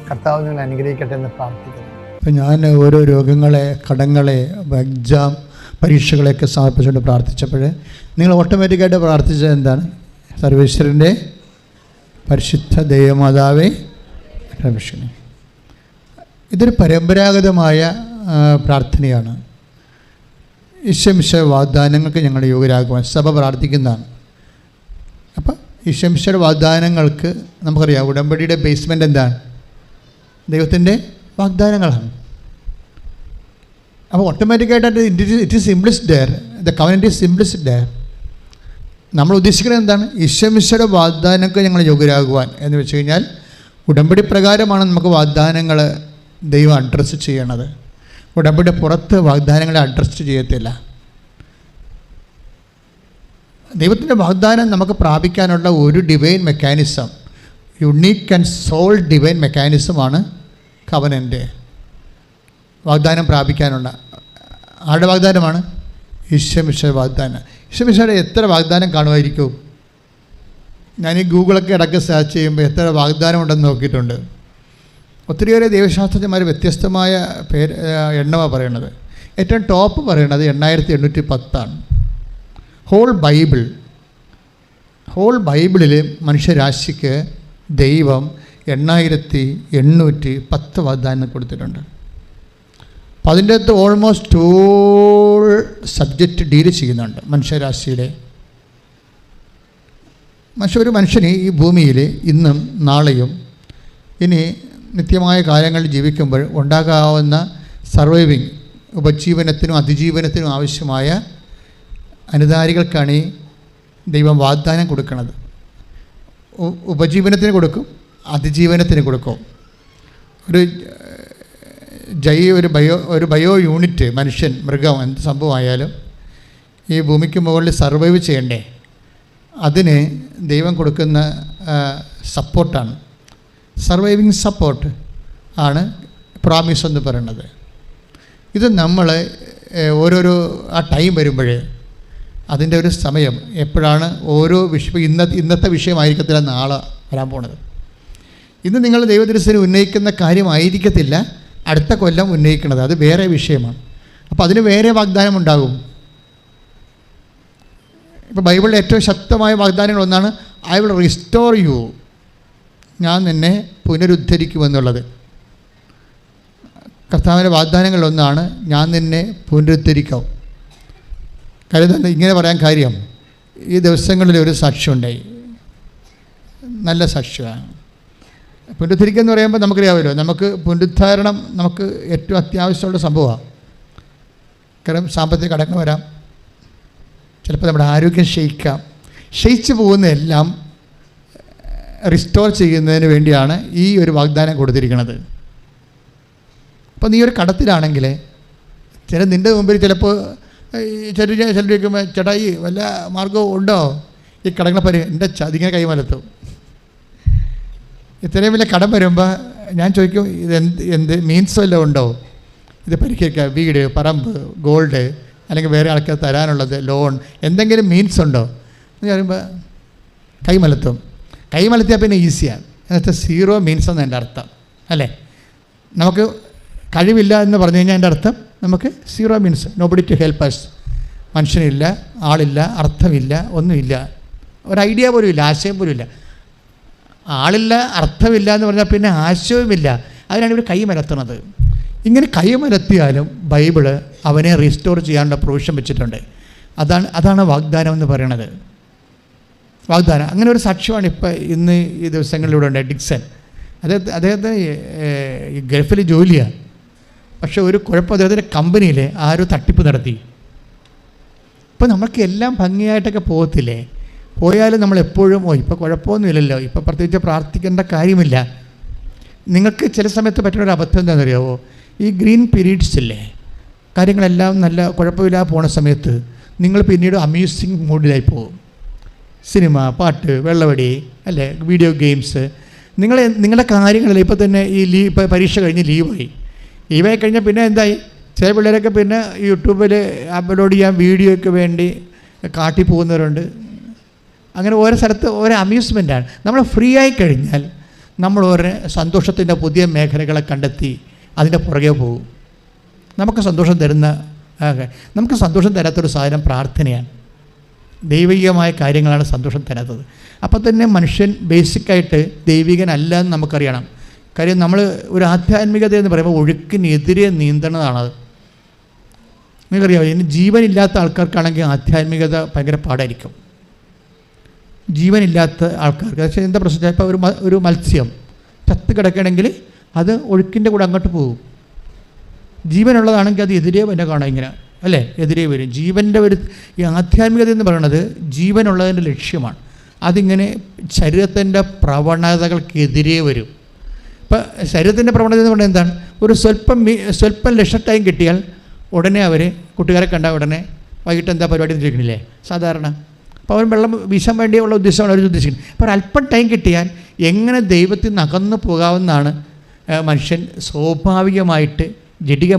കർത്താവ് നിങ്ങൾ അനുഗ്രഹിക്കട്ടെ എന്ന് പ്രാർത്ഥിക്കുന്നു. ഇപ്പം ഞാൻ ഓരോ രോഗങ്ങളെ, കടങ്ങളെ, എക്സാം പരീക്ഷകളെയൊക്കെ സമർപ്പിച്ചുകൊണ്ട് പ്രാർത്ഥിച്ചപ്പോൾ നിങ്ങൾ ഓട്ടോമാറ്റിക്കായിട്ട് പ്രാർത്ഥിച്ചത് എന്താണ്? സർവേശ്വരൻ്റെ പരിശുദ്ധ ദൈവമാതാവേ രക്ഷണേ. ഇതൊരു പരമ്പരാഗതമായ പ്രാർത്ഥനയാണ്. ഈശോമിശിഹായുടെ വാഗ്ദാനങ്ങൾക്ക് ഞങ്ങൾ യോഗ്യരാകുവാൻ സഭ പ്രാർത്ഥിക്കുന്നതാണ്. അപ്പം ഈശോമിശിഹായുടെ വാഗ്ദാനങ്ങൾക്ക് നമുക്കറിയാം, ഉടമ്പടിയുടെ ബേസ്മെൻ്റ് എന്താണ്? ദൈവത്തിൻ്റെ വാഗ്ദാനങ്ങളാണ്. അപ്പോൾ ഓട്ടോമാറ്റിക്കായിട്ട് it is implicit there, the covenant is implicit there. നമ്മൾ ഉദ്ദേശിക്കുന്നത് എന്താണ്? ഈശോമിശിഹായുടെ വാഗ്ദാനങ്ങൾക്ക് ഞങ്ങൾ യോഗ്യരാകുവാൻ എന്ന് വെച്ച് കഴിഞ്ഞാൽ ഉടമ്പടി പ്രകാരമാണ് നമുക്ക് വാഗ്ദാനങ്ങൾ ദൈവം അഡ്രസ്സ് ചെയ്യണത്. ഉടമ്പടിയുടെ പുറത്ത് വാഗ്ദാനങ്ങളെ അഡ്രസ്സ് ചെയ്യത്തില്ല. ദൈവത്തിൻ്റെ വാഗ്ദാനം നമുക്ക് പ്രാപിക്കാനുള്ള ഒരു divine mechanism, unique and sole divine മെക്കാനിസമാണ് കവനൻ്റ്. വാഗ്ദാനം പ്രാപിക്കാനുള്ള ആരുടെ വാഗ്ദാനമാണ്? ഈശോമിശിഹായുടെ വാഗ്ദാനം. ഈശോമിശിഹായുടെ എത്ര വാഗ്ദാനം കാണുമായിരിക്കും? ഞാൻ ഈ ഗൂഗിളൊക്കെ ഇടയ്ക്ക് സെർച്ച് ചെയ്യുമ്പോൾ എത്ര വാഗ്ദാനം ഉണ്ടെന്ന് നോക്കിയിട്ടുണ്ട്. ഒത്തിരിയേറെ ദൈവശാസ്ത്രജ്ഞന്മാർ വ്യത്യസ്തമായ എണ്ണമാണ് പറയണത്. ഏറ്റവും ടോപ്പ് പറയണത് 8810 ഹോൾ ബൈബിളിൽ മനുഷ്യരാശിക്ക് ദൈവം 8810 വാഗ്ദാനം കൊടുത്തിട്ടുണ്ട്. അപ്പം അതിൻ്റെ അകത്ത് ഓൾമോസ്റ്റ് ഓൾ സബ്ജക്റ്റ് ഡീൽ ചെയ്യുന്നുണ്ട് മനുഷ്യരാശിയിലെ. ഒരു മനുഷ്യന് ഈ ഭൂമിയിൽ ഇന്നും നാളെയും ഇനി നിത്യമായ കാലങ്ങളിൽ ജീവിക്കുമ്പോൾ ഉണ്ടാകാവുന്ന സർവൈവിങ്, ഉപജീവനത്തിനും അതിജീവനത്തിനും ആവശ്യമായ അനുധാരികൾക്കാണ് ഈ ദൈവം വാഗ്ദാനം കൊടുക്കുന്നത്. ഉപജീവനത്തിന് കൊടുക്കും, അതിജീവനത്തിന് കൊടുക്കും. ഒരു ബയോ യൂണിറ്റ്, മനുഷ്യൻ, മൃഗം, എന്ത് സംഭവമായാലും ഈ ഭൂമിക്ക് മുകളിൽ സർവൈവ് ചെയ്യണ്ടേ? അതിന് ദൈവം കൊടുക്കുന്ന സപ്പോർട്ടാണ്, സർവൈവിങ് സപ്പോർട്ട് ആണ് പ്രോമിസ് എന്ന് പറയുന്നത്. ഇത് നമ്മൾ ഓരോരോ ആ ടൈം വരുമ്പോൾ അതിൻ്റെ ഒരു സമയം എപ്പോഴാണ് ഓരോ ഇന്നത്തെ വിഷയമായിരിക്കത്തില്ല നാളെ വരാൻ പോണത്. ഇന്ന് നിങ്ങൾ ദൈവദൃശ്യത്തിന് ഉന്നയിക്കുന്ന കാര്യമായിരിക്കത്തില്ല അടുത്ത കൊല്ലം ഉന്നയിക്കുന്നത്, അത് വേറെ വിഷയമാണ്. അപ്പോൾ അതിന് വേറെ വാഗ്ദാനം ഉണ്ടാകും. ഇപ്പോൾ ബൈബിളിലെ ഏറ്റവും ശക്തമായ വാഗ്ദാനങ്ങൾ ഒന്നാണ് ഐ വിൽ റിസ്റ്റോർ യു, ഞാൻ നിന്നെ പുനരുദ്ധരിക്കുമെന്നുള്ളത്. കർത്താവിൻ്റെ വാഗ്ദാനങ്ങളിലൊന്നാണ് ഞാൻ നിന്നെ പുനരുദ്ധരിക്കാം. കാര്യം ഇങ്ങനെ പറയാൻ കാര്യം, ഈ ദിവസങ്ങളിൽ ഒരു സാക്ഷ്യമുണ്ടായി, നല്ല സാക്ഷ്യമാണ്. പുനരുദ്ധരിക്കുക എന്ന് പറയുമ്പോൾ നമുക്കറിയാമല്ലോ, നമുക്ക് പുനരുദ്ധാരണം നമുക്ക് ഏറ്റവും അത്യാവശ്യമുള്ള സംഭവമാണ്. കാരണം സാമ്പത്തിക കടങ്ങൾ വരാം, ചിലപ്പോൾ നമ്മുടെ ആരോഗ്യം ക്ഷയിച്ചു പോകുന്നതെല്ലാം റിസ്റ്റോർ ചെയ്യുന്നതിന് വേണ്ടിയാണ് ഈ ഒരു വാഗ്ദാനം കൊടുത്തിരിക്കുന്നത്. അപ്പോൾ നീ ഒരു കടത്തിലാണെങ്കിൽ നിൻ്റെ മുമ്പിൽ ചിലപ്പോൾ ചിലർ ചോദിക്കുമ്പോൾ ചേട്ടാ ഈ വല്ല മാർഗവും ഉണ്ടോ ഈ കടങ്ങളെ എൻ്റെ ചതിങ്ങനെ കൈമലത്തും. ഇത്രയും വലിയ കടം വരുമ്പോൾ ഞാൻ ചോദിക്കും, എന്ത് മീൻസ് വല്ലതും ഉണ്ടോ ഇത് പരിഹരിക്കുക? വീട്, പറമ്പ്, ഗോൾഡ്, അല്ലെങ്കിൽ വേറെ ആൾക്കാർ തരാനുള്ളത്, ലോൺ, എന്തെങ്കിലും മീൻസ് ഉണ്ടോ എന്ന് പറയുമ്പോൾ കൈമലത്തിയാൽ പിന്നെ ഈസിയാണ്. എന്നുവെച്ചാൽ സീറോ മീൻസ് എന്ന് എൻ്റെ അർത്ഥം അല്ലേ? നമുക്ക് കഴിവില്ല എന്ന് പറഞ്ഞു കഴിഞ്ഞാൽ എൻ്റെ അർത്ഥം നമുക്ക് zero means, nobody to help us. മനുഷ്യനില്ല, ആളില്ല, അർത്ഥമില്ല, ഒന്നുമില്ല, ഒരു ഐഡിയ പോലും ഇല്ല, ആശയം പോലും ഇല്ല. ആളില്ല, അർത്ഥമില്ല എന്ന് പറഞ്ഞാൽ പിന്നെ ആശയവുമില്ല. അതിനാണ് ഇവർ കൈമലത്തുന്നത്. ഇങ്ങനെ കൈമലത്തിയാലും ബൈബിള് അവനെ റീസ്റ്റോർ ചെയ്യാനുള്ള പ്രൊവിഷൻ വെച്ചിട്ടുണ്ട്. അതാണ് വാഗ്ദാനം എന്ന് പറയണത്. വാഗ്ദാനം അങ്ങനെ ഒരു സാക്ഷ്യമാണ് ഇപ്പോൾ ഇന്ന് ഈ ദിവസങ്ങളിലൂടെ ഉണ്ട്. ഡിക്സൺ അദ്ദേഹത്തിന് ഗൾഫിൽ ജോലിയാണ്. പക്ഷേ ഒരു കുഴപ്പം, അദ്ദേഹത്തിൻ്റെ കമ്പനിയിൽ ആരോ തട്ടിപ്പ് നടത്തി. ഇപ്പോൾ നമുക്ക് എല്ലാം ഭംഗിയായിട്ടൊക്കെ പോകത്തില്ലേ? പോയാലും നമ്മളെപ്പോഴും ഇപ്പോൾ കുഴപ്പമൊന്നുമില്ലല്ലോ, ഇപ്പോൾ പ്രത്യേകിച്ച് പ്രാർത്ഥിക്കേണ്ട കാര്യമില്ല. നിങ്ങൾക്ക് ചില സമയത്ത് പറ്റുന്നൊരു അബദ്ധം എന്താണെന്നറിയാമോ? ഈ ഗ്രീൻ പീരീഡ്സ് ഇല്ലേ, കാര്യങ്ങളെല്ലാം നല്ല കുഴപ്പമില്ലാതെ പോണ സമയത്ത് നിങ്ങൾ പിന്നീട് അമ്യൂസിങ് മൂഡിലായി പോകും. സിനിമ, പാട്ട്, വെള്ളവടി അല്ലേ, വീഡിയോ ഗെയിംസ്, നിങ്ങളുടെ കാര്യങ്ങളല്ല. ഇപ്പോൾ തന്നെ ഇപ്പോൾ പരീക്ഷ കഴിഞ്ഞ് ലീവായി കഴിഞ്ഞാൽ പിന്നെ എന്തായി? ചില പിള്ളേരൊക്കെ പിന്നെ യൂട്യൂബിൽ അപ്ലോഡ് ചെയ്യാൻ വീഡിയോയ്ക്ക് വേണ്ടി കാട്ടി പോകുന്നവരുണ്ട്. അങ്ങനെ ഓരോ സ്ഥലത്ത് ഓരോ അമ്യൂസ്മെൻറ്റാണ്. നമ്മൾ ഫ്രീ ആയി കഴിഞ്ഞാൽ നമ്മൾ ഓരോ സന്തോഷത്തിൻ്റെ പുതിയ മേഖലകളെ കണ്ടെത്തി അതിൻ്റെ പുറകെ പോകും. നമുക്ക് സന്തോഷം തരാത്തൊരു സാധനം പ്രാർത്ഥനയാണ്. ദൈവികമായ കാര്യങ്ങളാണ് സന്തോഷം തരാത്തത്. അപ്പോൾ തന്നെ മനുഷ്യൻ ബേസിക്കായിട്ട് ദൈവികനല്ല എന്ന് നമുക്കറിയണം. കാര്യം നമ്മൾ ഒരു ആധ്യാത്മികത എന്ന് പറയുമ്പോൾ ഒഴുക്കിനെതിരെ നീന്തണതാണത്. നിങ്ങൾക്കറിയാമോ, ഇനി ജീവനില്ലാത്ത ആൾക്കാർക്കാണെങ്കിൽ ആധ്യാത്മികത ഭയങ്കര പാടായിരിക്കും. ജീവനില്ലാത്ത ആൾക്കാർക്ക് പക്ഷേ എന്താ പ്രശ്നം? ഇപ്പോൾ ഒരു മത്സ്യം ചത്ത് കിടക്കണമെങ്കിൽ അത് ഒഴുക്കിൻ്റെ കൂടെ അങ്ങോട്ട് പോകും. ജീവനുള്ളതാണെങ്കിൽ അത് എതിരെ തന്നെ കാണാം, ഇങ്ങനെ അല്ലേ, എതിരെ വരും. ജീവൻ്റെ ഈ ആധ്യാത്മികത എന്ന് പറയുന്നത് ജീവനുള്ളതിൻ്റെ ലക്ഷ്യമാണ്. അതിങ്ങനെ ശരീരത്തിൻ്റെ പ്രവണതകൾക്കെതിരെ വരും. ഇപ്പം ശരീരത്തിൻ്റെ പ്രവണത എന്ന് പറയുന്നത് എന്താണ്? ഒരു സ്വല്പം ലക്ഷ ടൈം കിട്ടിയാൽ ഉടനെ അവർ കുട്ടികാരെ കണ്ടാൽ ഉടനെ വൈകിട്ട് എന്താ പരിപാടി ചോദിക്കണില്ലേ സാധാരണ. അപ്പോൾ അവൻ വെള്ളം വീശാൻ വേണ്ടിയുള്ള ഉദ്ദേശമാണ് അവർ ഉദ്ദേശിക്കുന്നത്. അപ്പോൾ അല്പം ടൈം കിട്ടിയാൽ എങ്ങനെ ദൈവത്തിൽ നിന്ന് അകന്നു പോകാവുന്നതാണ് മനുഷ്യൻ സ്വാഭാവികമായിട്ട്. ജഡിക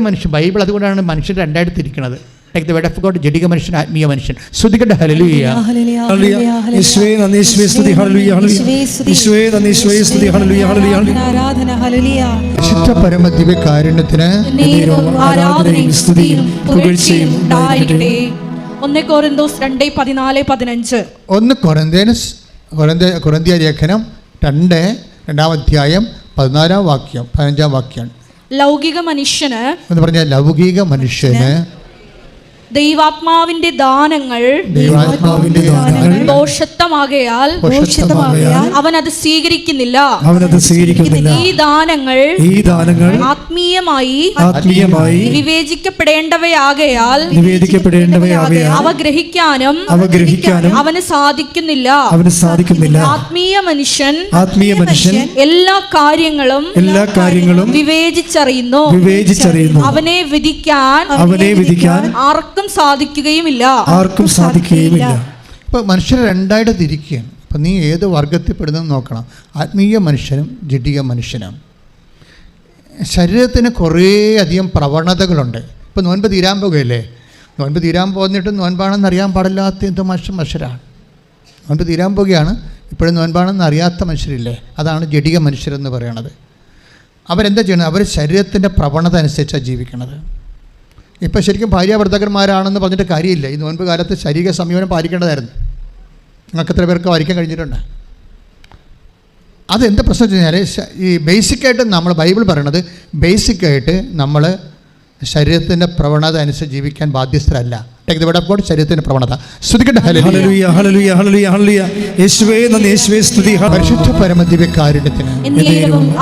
മനുഷ്യൻ ബൈബിൾ അതുകൊണ്ടാണ് മനുഷ്യൻ രണ്ടായിട്ട് തിരിക്കുന്നത്. Like the word of God, ജഡിക മനുഷ്യൻ, ആത്മീയ മനുഷ്യൻ. ശ്രുതികട്ടെ ഹല്ലേലൂയ. യേശുവേ നന്ദി, യേശുവേ സ്തുതി, ഹല്ലേലൂയ ഹല്ലേലൂയ. യേശുവേ നന്ദി, യേശുവേ സ്തുതി, ഹല്ലേലൂയ ഹല്ലേലൂയ. ആരാധന, ഹല്ലേലൂയ. പരിശുദ്ധ പരമ ദിവ്യകാരുണ്യത്തിന് ആരാധനയും സ്തുതിയും പുകഴ്ചയും ഉണ്ടായിരിക്കട്ടെ. 1 കൊരിന്തോസ് 2:14-15. 1 കൊരിന്ത്യ ലേഖനം 2-ാം അധ്യായം 14-ാം വാക്യം 15-ാം വാക്യമാണ്. ലൗകിക മനുഷ്യന് എന്ന് പറഞ്ഞാൽ ലൗകിക മനുഷ്യന് ദൈവാത്മാവിന്റെ ദാനങ്ങൾ ദോഷത്വമാകയാൽ അവൻ അത് സ്വീകരിക്കുന്നില്ല. ഈ ദാനങ്ങൾ ആത്മീയമായി വിവേചിക്കപ്പെടേണ്ടവയാകയാൽ അവ ഗ്രഹിക്കാനും അവന് സാധിക്കുന്നില്ല. ആത്മീയ മനുഷ്യൻ എല്ലാ കാര്യങ്ങളും വിവേചിച്ചറിയുന്നു. അവനെ വിധിക്കാൻ ആർക്കും സാധിക്കുകയുമില്ല. ഇപ്പോൾ മനുഷ്യരെ രണ്ടായിട്ട് തിരിക്കുകയാണ്. അപ്പം നീ ഏത് വർഗത്തിൽപ്പെടുന്നെന്ന് നോക്കണം. ആത്മീയ മനുഷ്യനും ജഡിക മനുഷ്യനും. ശരീരത്തിന് കുറേയധികം പ്രവണതകളുണ്ട്. ഇപ്പോൾ നോൻപ് തീരാൻ പോകുകയല്ലേ? നോൻപ് തീരാൻ പോകുന്നിട്ട് നോൻപാണെന്ന് അറിയാൻ പാടില്ലാത്ത എന്തോ മനുഷ്യരാണ്. നോൻപ് തീരാൻ പോകുകയാണ്, ഇപ്പോഴും നോൻപാണെന്ന് അറിയാത്ത മനുഷ്യരില്ലേ? അതാണ് ജഡിക മനുഷ്യരെന്ന് പറയണത്. അവരെന്താ ചെയ്യണത്? അവർ ശരീരത്തിൻ്റെ പ്രവണത അനുസരിച്ചാണ് ജീവിക്കണത്. ഇപ്പോൾ ശരിക്കും ഭാര്യാഭർത്താക്കന്മാരാണെന്ന് പറഞ്ഞിട്ട് കാര്യമില്ല. ഈ നോൻപ് കാലത്ത് ശാരീരിക സംയമനം പാലിക്കേണ്ടതായിരുന്നു. നിങ്ങൾക്ക് എത്ര പേർക്ക് പാലിക്കാൻ കഴിഞ്ഞിട്ടുണ്ട്? അതെന്താ പ്രശ്നം വെച്ച് കഴിഞ്ഞാൽ ഈ ബേസിക്കായിട്ട് നമ്മൾ ബൈബിൾ പറയണത് ബേസിക്കായിട്ട് നമ്മൾ ശരീരത്തിൻ്റെ പ്രവണത അനുസരിച്ച് ജീവിക്കാൻ ബാധ്യസ്ഥരല്ല. Take the word of God. ശരീരത്തിൻ്റെ പ്രവണത. സ്തുതിക്കട്ടെ ഹല്ലേലൂയ ഹല്ലേലൂയ ഹല്ലേലൂയ ഹല്ലേലൂയ. യേശുവേ നന്ദി, യേശുവേ സ്തുതി. പരിശുദ്ധ പരമ ദിവ്യകാരുണ്യത്തിന്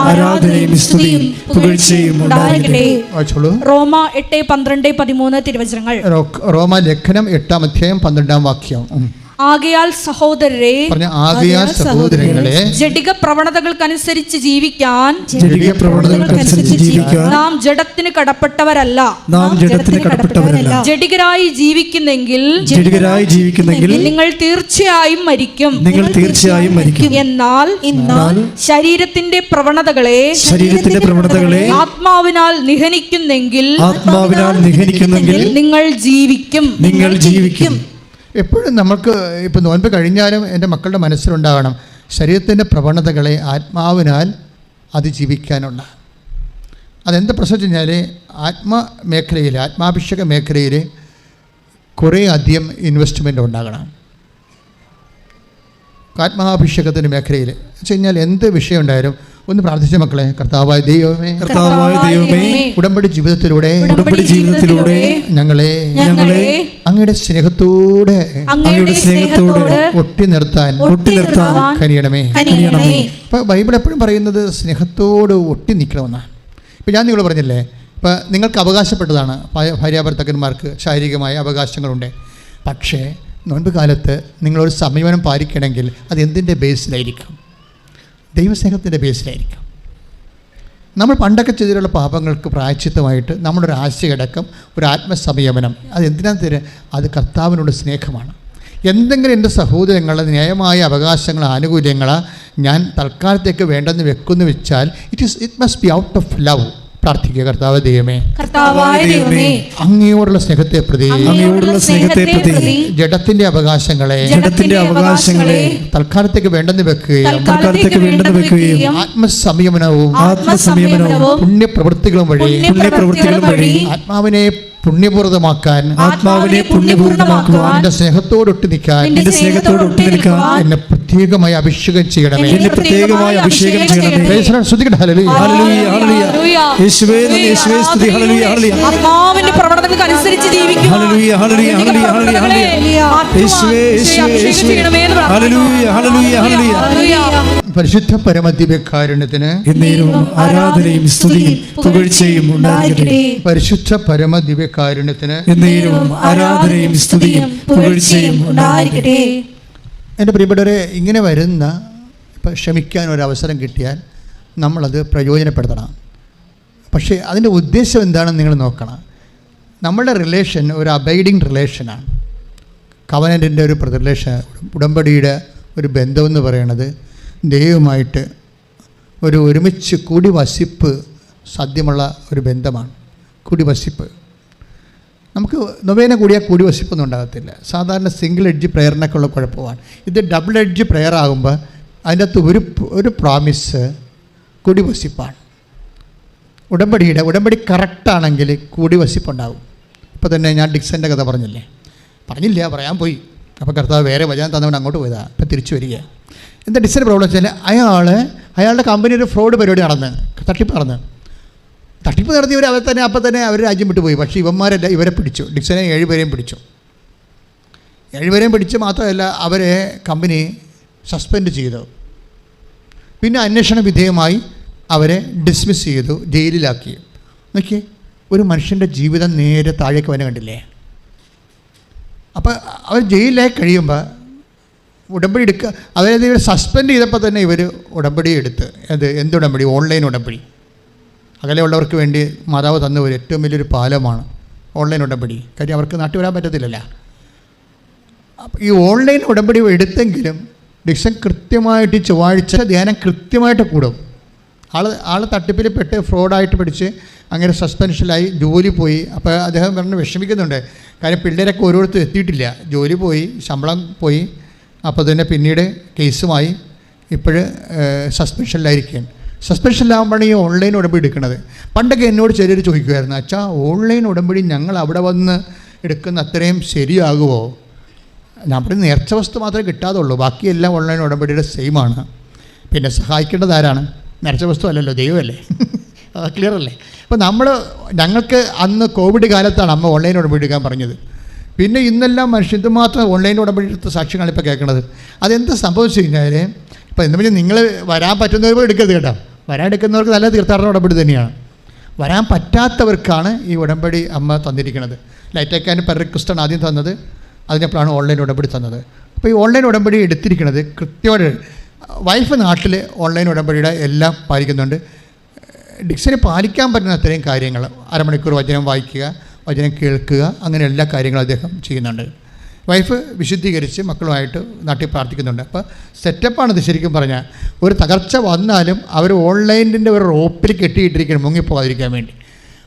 ആരാധനയും സ്തുതിയും പുകഴ്ചയും ഉണ്ടായിരിക്കട്ടെ. റോമ 8:12-13 തിരുവചനങ്ങൾ. റോമ ലേഖനം 8-ാം അധ്യായം 12-ാം വാക്യം. ആകയാൽ സഹോദരരെ, ജഡിക പ്രവണതകൾക്കനുസരിച്ച് ജീവിക്കാൻ നാം ജഡത്തിന് കടപ്പെട്ടവരല്ല. ജഡികരായി ജീവിക്കുന്നെങ്കിൽ നിങ്ങൾ തീർച്ചയായും മരിക്കും. എന്നാൽ ശരീരത്തിന്റെ പ്രവണതകളെ ആത്മാവിനാൽ നിഹനിക്കുന്നെങ്കിൽ നിങ്ങൾ ജീവിക്കും. എപ്പോഴും നമുക്ക് ഇപ്പോൾ നോൻപ് കഴിഞ്ഞാലും എൻ്റെ മക്കളുടെ മനസ്സിലുണ്ടാകണം ശരീരത്തിൻ്റെ പ്രവണതകളെ ആത്മാവിനാൽ അതിജീവിക്കാനുള്ള. അതെന്താ പ്രശ്നം വെച്ച് കഴിഞ്ഞാൽ ആത്മമേഖലയിൽ, ആത്മാഭിഷേക മേഖലയിൽ കുറേ അധികം ഇൻവെസ്റ്റ്മെൻ്റ് ഉണ്ടാകണം. ആത്മാഭിഷേകത്തിൻ്റെ മേഖലയിൽ വെച്ച് കഴിഞ്ഞാൽ എന്ത് വിഷയം ഉണ്ടായാലും ഒന്ന് പ്രാർത്ഥിച്ച മക്കളെ, കർത്താവായ ദൈവമേ, ഉടമ്പടി ജീവിതത്തിലൂടെ ഞങ്ങളെ അങ്ങയുടെ സ്നേഹത്തോടെ ഒട്ടി നിർത്താൻ കനിയണമേ. ഇപ്പം ബൈബിൾ എപ്പോഴും പറയുന്നത് സ്നേഹത്തോട് ഒട്ടി നിൽക്കണമെന്നാണ്. ഇപ്പം ഞാൻ നിങ്ങൾ പറഞ്ഞില്ലേ, ഇപ്പം നിങ്ങൾക്ക് അവകാശപ്പെട്ടതാണ് ഭാര്യാഭർത്താക്കന്മാർക്ക് ശാരീരികമായ അവകാശങ്ങളുണ്ട്. പക്ഷേ നോൻപ് കാലത്ത് നിങ്ങളൊരു സമീപനം പാലിക്കണമെങ്കിൽ അത് എന്തിൻ്റെ ബേസിലായിരിക്കും? ദൈവസ്നേഹത്തിൻ്റെ ബേസിലായിരിക്കും. നമ്മൾ പണ്ടൊക്കെ ചെയ്തിട്ടുള്ള പാപങ്ങൾക്ക് പ്രായശ്ചിത്തമായിട്ട് നമ്മുടെ ഒരു ആശയടക്കം, ഒരു ആത്മസംയമനം, അത് എന്തിനാന്ന് തരാം? അത് കർത്താവിനുള്ള സ്നേഹമാണ്. എന്തെങ്കിലും എൻ്റെ സഹോദരങ്ങളുടെ ന്യായമായ അവകാശങ്ങൾ, ആനുകൂല്യങ്ങൾ ഞാൻ തൽക്കാലത്തേക്ക് വേണ്ടെന്ന് വെക്കുന്നു വെച്ചാൽ it must be out of love. പ്രാർത്ഥിക്കുക, കർത്താവ് ദൈവമേ, അങ്ങയോടുള്ള സ്നേഹത്തെ പ്രതി ജഡത്തിന്റെ അവകാശങ്ങളെ തൽക്കാലത്തേക്ക് വേണ്ടെന്ന് വെക്കുകയും ആത്മസംയമനവും പുണ്യപ്രവൃത്തികളും വഴി ആത്മാവിനെ പുണ്യപൂർവ്വമാക്കാൻ എന്റെ സ്നേഹത്തോടൊട്ടി നിൽക്കാൻ എന്നെ പ്രത്യേകമായി അഭിഷേകം ചെയ്യണമേ. എന്നിൽ പ്രത്യേകമായ അഭിഷേകം ചെയ്യണമേ. Praise the Lord. സ്തുതിക്കട്ടെ. ഹല്ലേലൂയ. ഹല്ലേലൂയ, ഹല്ലേലൂയ. യേശുവേ നന്ദി, യേശുവേ സ്തുതി. ഹല്ലേലൂയ, ഹല്ലേലൂയ. ആത്മാവിന്റെ പ്രവർത്തനങ്ങൾക്ക് അനുസരിച്ച് ജീവിക്കുക. ഹല്ലേലൂയ, ഹല്ലേലൂയ, ഹല്ലേലൂയ, ഹല്ലേലൂയ, ഹല്ലേലൂയ. യേശുവേ, യേശുവേ, യേശുവേ. ഹല്ലേലൂയ, ഹല്ലേലൂയ, ഹല്ലേലൂയ. പരിശുദ്ധ പരമദിവ്യകാരുണ്യത്തിന് എന്നേരവും ആരാധനയും സ്തുതിയും പുകഴ്ചയും ഉണ്ടായിരിക്കട്ടെ. പരിശുദ്ധ പരമദിവ്യകാരുണ്യത്തിന് എന്നേരവും ആരാധനയും സ്തുതിയും പുകഴ്ചയും ഉണ്ടായിരിക്കട്ടെ. എൻ്റെ പ്രിയപ്പെട്ടവരെ, ഇങ്ങനെ വരുന്ന ഇപ്പം ക്ഷമിക്കാൻ ഒരവസരം കിട്ടിയാൽ നമ്മളത് പ്രയോജനപ്പെടുത്തണം. പക്ഷേ അതിൻ്റെ ഉദ്ദേശം എന്താണെന്ന് നിങ്ങൾ നോക്കണം. നമ്മളുടെ റിലേഷൻ ഒരു അബൈഡിങ് റിലേഷനാണ്. കവനൻറ്റിൻ്റെ ഒരു റിലേഷൻ, ഉടമ്പടിയുടെ ഒരു ബന്ധമെന്ന് പറയുന്നത് ദൈവമായിട്ട് ഒരു ഒരുമിച്ച് കൂടി വസിപ്പ് സാധ്യമുള്ള ഒരു ബന്ധമാണ്. കൂടി വസിപ്പ് നമുക്ക് നൊവേന കൂടിയാൽ കൂടി വസിപ്പൊന്നും ഉണ്ടാകത്തില്ല. സാധാരണ സിംഗിൾ എഡ്ജ് പ്രയറിനൊക്കെ ഉള്ള കുഴപ്പമാണ്. ഇത് ഡബിൾ എഡ്ജ് പ്രയർ ആകുമ്പോൾ അതിൻ്റെ അകത്ത് ഒരു പ്രോമിസ് കൂടി വസിപ്പാണ്. ഉടമ്പടി കറക്റ്റാണെങ്കിൽ കൂടി വസിപ്പുണ്ടാകും. ഇപ്പോൾ തന്നെ ഞാൻ ഡിക്സൻ്റെ കഥ പറഞ്ഞില്ല പറയാൻ പോയി. അപ്പോൾ കർത്താവ് വേറെ വചനം തന്നുകൊണ്ട് അങ്ങോട്ട് പോയതാണ്. ഇപ്പോൾ തിരിച്ചു വരിക. എന്താ ഡിക്സൻ്റെ പ്രോബ്ലം വെച്ചാൽ അയാളുടെ കമ്പനി ഒരു ഫ്രോഡ് പരിപാടി തട്ടിപ്പ് നടത്തിയവർ അപ്പം തന്നെ അവർ രാജ്യം വിട്ടുപോയി. പക്ഷേ ഇവന്മാരെല്ലാം ഇവരെ പിടിച്ചു. ഡിക്സനെ 7 പേരെയും പിടിച്ചു. 7 പേരെയും പിടിച്ച് മാത്രമല്ല അവരെ കമ്പനി സസ്പെൻഡ് ചെയ്തു. പിന്നെ അന്വേഷണ വിധേയമായി അവരെ ഡിസ്മിസ് ചെയ്തു, ജയിലിലാക്കി. നോക്കിയേ, ഒരു മനുഷ്യൻ്റെ ജീവിതം നേരെ താഴേക്ക് വന്നെ കണ്ടില്ലേ? അപ്പോൾ അവർ ജയിലിലായി കഴിയുമ്പോൾ ഉടമ്പടി എടുക്കുക. അതായത് ഇവർ സസ്പെൻഡ് ചെയ്തപ്പോൾ തന്നെ ഇവർ ഉടമ്പടി എടുത്ത്. എന്തുടമ്പടി? ഓൺലൈൻ ഉടമ്പടി. അകലെയുള്ളവർക്ക് വേണ്ടി മാതാവ് തന്ന ഒരു ഏറ്റവും വലിയൊരു പാലമാണ് ഓൺലൈൻ ഉടമ്പടി. കാര്യം അവർക്ക് നാട്ടിൽ വരാൻ പറ്റത്തില്ലല്ലോ. അപ്പോൾ ഈ ഓൺലൈൻ ഉടമ്പടി എടുത്തെങ്കിലും ഡിക്സൺ കൃത്യമായിട്ട് ചൊവ്വാഴ്ച ധ്യാനം കൃത്യമായിട്ട് കൂടും. ആൾ തട്ടിപ്പിൽ പെട്ട് ഫ്രോഡായിട്ട് പിടിച്ച് അങ്ങനെ സസ്പെൻഷനിലായി, ജോലി പോയി. അപ്പോൾ അദ്ദേഹം പറഞ്ഞ് വിഷമിക്കുന്നുണ്ട്. കാര്യം പിള്ളേരൊക്കെ ഓരോരുത്തർ എത്തിയിട്ടില്ല, ജോലി പോയി, ശമ്പളം പോയി. അപ്പോൾ തന്നെ പിന്നീട് കേസുമായി ഇപ്പോഴ് സസ്പെൻഷനിലായിരിക്കുകയാണ്. സസ്പെൻഷനിലാകുമ്പോഴാണ് ഈ ഓൺലൈൻ ഉടമ്പടി എടുക്കുന്നത്. പണ്ടൊക്കെ എന്നോട് ചിലർ ചോദിക്കുമായിരുന്നു, അച്ഛാ ഓൺലൈൻ ഉടമ്പടി ഞങ്ങൾ അവിടെ വന്ന് എടുക്കുന്ന അത്രയും ശരിയാകുമോ? ഞാൻ പറയും നേർച്ച വസ്തു മാത്രമേ കിട്ടാതുള്ളൂ, ബാക്കിയെല്ലാം ഓൺലൈൻ ഉടമ്പടിയുടെ സെയിമാണ്. പിന്നെ സഹായിക്കേണ്ടത് ആരാണ്? നേർച്ച വസ്തു അല്ലല്ലോ, ദൈവമല്ലേ. ക്ലിയർ അല്ലേ? അപ്പോൾ ഞങ്ങൾക്ക് അന്ന് കോവിഡ് കാലത്താണ് അമ്മ ഓൺലൈൻ ഉടമ്പടി എടുക്കാൻ പറഞ്ഞത്. പിന്നെ ഇന്നെല്ലാം മനുഷ്യൻ മാത്രം ഓൺലൈൻ ഉടമ്പടി എടുത്ത സാക്ഷ്യങ്ങളാണ് ഇപ്പോൾ കേൾക്കുന്നത്. അതെന്ത് സംഭവിച്ചു കഴിഞ്ഞാൽ, ഇപ്പോൾ എന്താ പറഞ്ഞാൽ നിങ്ങൾ വരാൻ പറ്റുന്നവർ എടുക്കരുത് കേട്ടോ. വരാൻ എടുക്കുന്നവർക്ക് നല്ല തീർത്ഥാടന ഉടമ്പടി തന്നെയാണ്. വരാൻ പറ്റാത്തവർക്കാണ് ഈ ഉടമ്പടി അമ്മ തന്നിരിക്കുന്നത്. ലൈറ്റേക്കാൻ പെർ റിക്വസ്റ്റാണ് ആദ്യം തന്നത്, അതിനപ്പോഴാണ് ഓൺലൈൻ ഉടമ്പടി തന്നത്. അപ്പോൾ ഈ ഓൺലൈൻ ഉടമ്പടി എടുത്തിരിക്കുന്നത് കൃത്യമായിട്ട് വൈഫ് നാട്ടിൽ ഓൺലൈൻ ഉടമ്പടിയുടെ എല്ലാം പാലിക്കുന്നുണ്ട്. ഡിക്സന് പാലിക്കാൻ പറ്റുന്ന അത്രയും കാര്യങ്ങൾ, അരമണിക്കൂർ വചനം വായിക്കുക, വചനം കേൾക്കുക, അങ്ങനെ എല്ലാ കാര്യങ്ങളും അദ്ദേഹം ചെയ്യുന്നുണ്ട്. വൈഫ് വിശുദ്ധീകരിച്ച് മക്കളുമായിട്ട് നാട്ടിൽ പ്രാർത്ഥിക്കുന്നുണ്ട്. അപ്പോൾ സെറ്റപ്പാണിത്. ശരിക്കും പറഞ്ഞാൽ ഒരു തകർച്ച വന്നാലും അവർ ഓൺലൈനിൻ്റെ ഒരു റോപ്പിൽ കെട്ടിയിട്ടിരിക്കണം മുങ്ങിപ്പോകാതിരിക്കാൻ വേണ്ടി.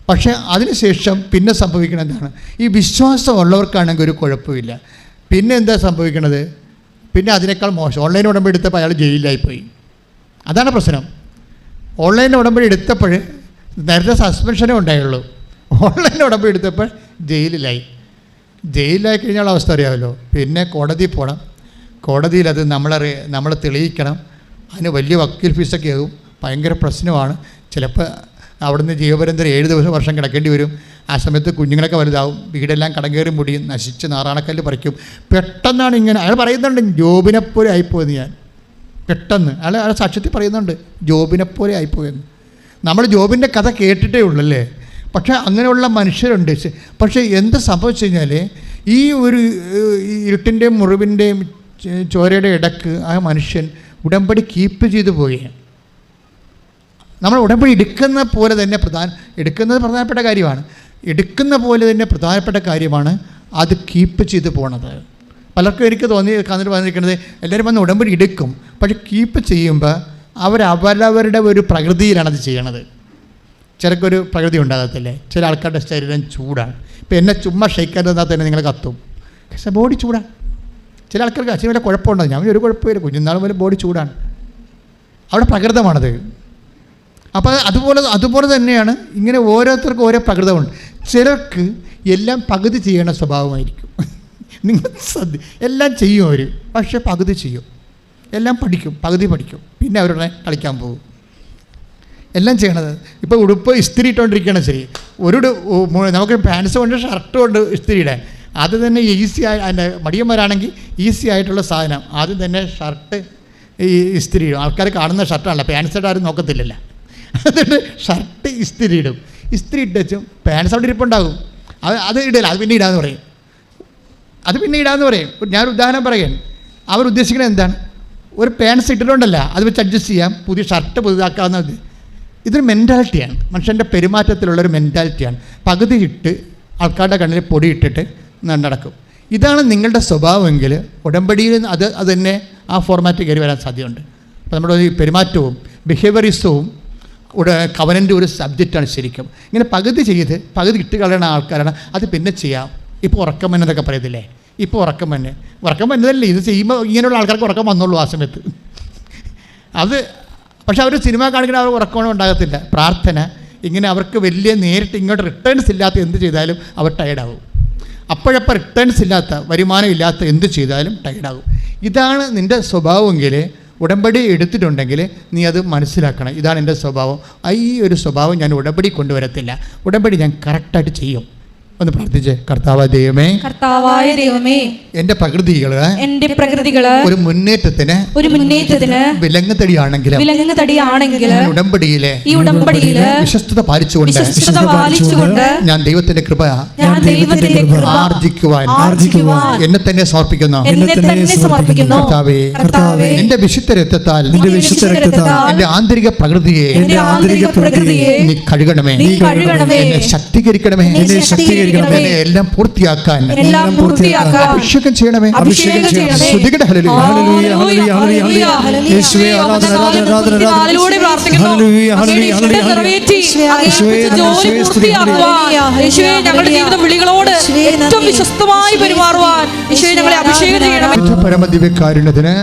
പക്ഷേ അതിനുശേഷം പിന്നെ സംഭവിക്കുന്നത് എന്താണ്? ഈ വിശ്വാസമുള്ളവർക്കാണെങ്കിൽ ഒരു കുഴപ്പമില്ല. പിന്നെ എന്താ സംഭവിക്കണത്? പിന്നെ അതിനേക്കാൾ മോശം, ഓൺലൈൻ ഉടമ്പടി എടുത്തപ്പോൾ അയാൾ ജയിലിലായിപ്പോയി. അതാണ് പ്രശ്നം. ഓൺലൈൻ ഉടമ്പടി എടുത്തപ്പോൾ നേരത്തെ സസ്പെൻഷനേ ഉണ്ടായുള്ളൂ. ഓൺലൈൻ ഉടമ്പടി എടുത്തപ്പോൾ ജയിലിലായി കഴിഞ്ഞാൽ അവസ്ഥ അറിയാമല്ലോ. പിന്നെ കോടതിയിൽ പോകണം, കോടതിയിൽ അത് നമ്മൾ തെളിയിക്കണം. അതിന് വലിയ വക്കീൽ ഫീസൊക്കെ ആകും, ഭയങ്കര പ്രശ്നമാണ്. ചിലപ്പോൾ അവിടുന്ന് ജീവപര്യന്തരം 7 വർഷം കിടക്കേണ്ടി വരും. ആ സമയത്ത് കുഞ്ഞുങ്ങളൊക്കെ വലുതാവും, വീടെല്ലാം കടങ്കേറി മുടിയും, നശിച്ച് നാറാണക്കല്ല് പറിക്കും. പെട്ടെന്നാണ് ഇങ്ങനെ അയാൾ പറയുന്നുണ്ട്, ജോബിനെപ്പോലെ ആയിപ്പോയെന്ന്. ഞാൻ പെട്ടെന്ന് അയാൾ സാക്ഷ്യത്തിൽ പറയുന്നുണ്ട്, ജോബിനെപ്പോലെ ആയിപ്പോയെന്ന്. നമ്മൾ ജോബിൻ്റെ കഥ കേട്ടിട്ടേ ഉള്ളല്ലേ. പക്ഷേ അങ്ങനെയുള്ള മനുഷ്യരുണ്ട്. പക്ഷേ എന്ത് സംഭവിച്ചു കഴിഞ്ഞാൽ ഈ ഒരു ഇരുട്ടിൻ്റെയും മുറിവിൻ്റെയും ചോരയുടെ ഇടക്ക് ആ മനുഷ്യൻ ഉടമ്പടി കീപ്പ് ചെയ്തു പോവുകയാണ്. നമ്മൾ ഉടമ്പടി എടുക്കുന്ന പോലെ തന്നെ എടുക്കുന്നത് പ്രധാനപ്പെട്ട കാര്യമാണ്. എടുക്കുന്ന പോലെ തന്നെ പ്രധാനപ്പെട്ട കാര്യമാണ് അത് കീപ്പ് ചെയ്ത് പോണത്. പലർക്കും എനിക്ക് വന്നിരിക്കുന്നത് എല്ലാവരും വന്ന് ഉടമ്പടി എടുക്കും, പക്ഷെ കീപ്പ് ചെയ്യുമ്പോൾ അവരവരുടെ ഒരു പ്രകൃതിയിലാണ് അത് ചെയ്യണത്. ചിലക്കൊരു പ്രകൃതി ഉണ്ടാകത്തില്ലേ. ചില ആൾക്കാരുടെ ശരീരം ചൂടാണ്. ഇപ്പോൾ എന്നെ ചുമ്മാ ഷെയ്ക്കാൻ തന്നാൽ തന്നെ നിങ്ങൾ കത്തും, പക്ഷേ ബോഡി ചൂടാണ്. ചില ആൾക്കാർക്ക് അച്ഛന് വല്ല കുഴപ്പമുണ്ടോ? ഞാൻ ഒരു കുഴപ്പമില്ല, കുഞ്ഞുനാൾ പോലെ ബോഡി ചൂടാണ്. അവിടെ പ്രകൃതമാണത്. അപ്പോൾ അതുപോലെ തന്നെയാണ് ഇങ്ങനെ ഓരോരുത്തർക്കും ഓരോ പ്രകൃതമുണ്ട്. ചിലർക്ക് എല്ലാം പകുതി ചെയ്യണ സ്വഭാവമായിരിക്കും. നിങ്ങൾ എല്ലാം ചെയ്യും അവർ, പക്ഷേ പകുതി ചെയ്യും. എല്ലാം പഠിക്കും, പകുതി പഠിക്കും, പിന്നെ അവരുടെ കളിക്കാൻ പോകും. എല്ലാം ചെയ്യണത്. ഇപ്പോൾ ഉടുപ്പ് ഇസ്തിരി ഇട്ടുകൊണ്ടിരിക്കുകയാണ്. ശരി, നമുക്ക് പാൻസ് കൊണ്ട് ഷർട്ട് കൊണ്ട് ഇസ്തിരി ഇടാൻ, അത് തന്നെ ഈസിയായി, അതിൻ്റെ മടിയന്മാരാണെങ്കിൽ ഈസി ആയിട്ടുള്ള സാധനം. ആദ്യം തന്നെ ഷർട്ട് ഈ ഇസ്തിരി ഇടും. ആൾക്കാർ കാണുന്ന ഷർട്ടാണല്ലോ, പാൻസ് ഇട്ട് ആരും നോക്കത്തില്ലല്ലോ. അതുകൊണ്ട് ഷർട്ട് ഇസ്തിരി ഇടും. ഇസ്തിരി ഇട്ട് വെച്ചും പാൻസ് അവിടെ ഇരിപ്പുണ്ടാകും. അത് ഇടില്ല, അത് പിന്നെ ഇടാന്ന് പറയും. ഞാനൊരു ഉദാഹരണം പറയാൻ. അവർ ഉദ്ദേശിക്കുന്നത് എന്താണ്? ഒരു പാൻസ് ഇട്ടിട്ടുണ്ടല്ല, അത് വെച്ച് അഡ്ജസ്റ്റ് ചെയ്യാം, പുതിയ ഷർട്ട് പുതുതാക്കാവുന്നത്. ഇതൊരു മെൻറ്റാലിറ്റിയാണ്, മനുഷ്യൻ്റെ പെരുമാറ്റത്തിലുള്ളൊരു മെൻറ്റാലിറ്റിയാണ്. പകുതി ഇട്ട് ആൾക്കാരുടെ കണ്ണിൽ പൊടി ഇട്ടിട്ട് നടക്കും. ഇതാണ് നിങ്ങളുടെ സ്വഭാവമെങ്കിൽ ഉടമ്പടിയിൽ അത് തന്നെ ആ ഫോർമാറ്റ് കയറി വരാൻ സാധ്യതയുണ്ട്. അപ്പോൾ നമ്മുടെ ഈ പെരുമാറ്റവും ബിഹേവിയറിസവും കവനൻ്റെ ഒരു സബ്ജക്റ്റാണ് ശരിക്കും. ഇങ്ങനെ പകുതി ചെയ്ത് പകുതി ഇട്ട് കളയുന്ന ആൾക്കാരാണ്. അത് പിന്നെ ചെയ്യാം. ഇപ്പോൾ ഉറക്കം എന്നൊക്കെ പറയത്തില്ലേ, ഇപ്പോൾ ഉറക്കം വന്നതല്ലേ, ഇത് ചെയ്യുമ്പോൾ ഇങ്ങനെയുള്ള ആൾക്കാർക്ക് ഉറക്കം വന്നുള്ളൂ ആ സമയത്ത്. അത് പക്ഷെ അവർ സിനിമ കാണിക്കുന്ന അവർ ഉറക്കമൊന്നും ഉണ്ടാകത്തില്ല. പ്രാർത്ഥന ഇങ്ങനെ അവർക്ക് വലിയ നേരിട്ട് ഇങ്ങോട്ട് റിട്ടേൺസ് ഇല്ലാത്ത എന്ത് ചെയ്താലും അവർ ടയർഡാകും. അപ്പോഴപ്പോൾ റിട്ടേൺസ് ഇല്ലാത്ത, വരുമാനം ഇല്ലാത്ത എന്ത് ചെയ്താലും ടയർഡാകും. ഇതാണ് നിൻ്റെ സ്വഭാവമെങ്കിൽ, ഉടമ്പടി എടുത്തിട്ടുണ്ടെങ്കിൽ നീ അത് മനസ്സിലാക്കണം. ഇതാണ് എൻ്റെ സ്വഭാവം. ഈ ഒരു സ്വഭാവം ഞാൻ ഉടമ്പടി കൊണ്ടുവരത്തില്ല, ഉടമ്പടി ഞാൻ കറക്റ്റായിട്ട് ചെയ്യും. ഒന്ന് പ്രാർത്ഥിച്ചേ. കർത്താവായ ദൈവമേ, എൻ്റെ പ്രകൃതികള് ഒരു മുന്നേറ്റത്തിന് വിലങ്ങുതടിയാണെങ്കിലും ഉടമ്പടിയിലെ വിശ്വസ്തത പാലിച്ചുകൊണ്ട് ഞാൻ ദൈവത്തിന്റെ കൃപ ആർജിക്കുവാൻ എന്നെ തന്നെ സമർപ്പിക്കുന്നു. കർത്താവേ, എന്റെ വിശുദ്ധ രക്തത്താൽ എന്റെ ആന്തരിക പ്രകൃതിയെ നീ കഴുകണമേ, എന്നെ ശക്തീകരിക്കണമേ, എല്ലാം പൂർത്തിയാക്കാൻ അഭിഷേകം ചെയ്യണമേ. സ്തുതിക്കട്ടെ. പരമദിവ്യകാരുണ്യത്തിന്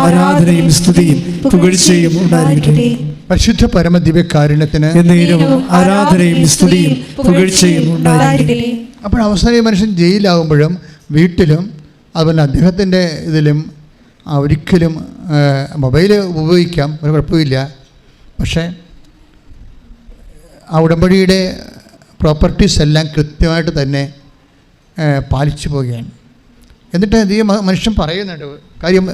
ആരാധനയും സ്തുതിയും പുകഴ്ചയും ഉണ്ടായിരിക്കട്ടെ. പരിശുദ്ധ പരമദിവ്യകാരുണ്യത്തിന് ആരാധനയും സ്തുതിയും പുകഴ്ചയും ഉണ്ടായിരിക്കട്ടെ. അപ്പോൾ അവസാനം മനുഷ്യൻ ജയിലാകുമ്പോഴും വീട്ടിലും അതുപോലെ അദ്ദേഹത്തിൻ്റെ ഇതിലും ഒരിക്കലും മൊബൈൽ ഉപയോഗിക്കാം, ഒരു കുഴപ്പമില്ല. പക്ഷേ ആ ഉടമ്പടിയുടെ പ്രോപ്പർട്ടീസ് എല്ലാം കൃത്യമായിട്ട് തന്നെ പാലിച്ചു പോവുകയാണ്. എന്നിട്ട് ഈ മനുഷ്യൻ പറയുന്നുണ്ട് കാര്യം,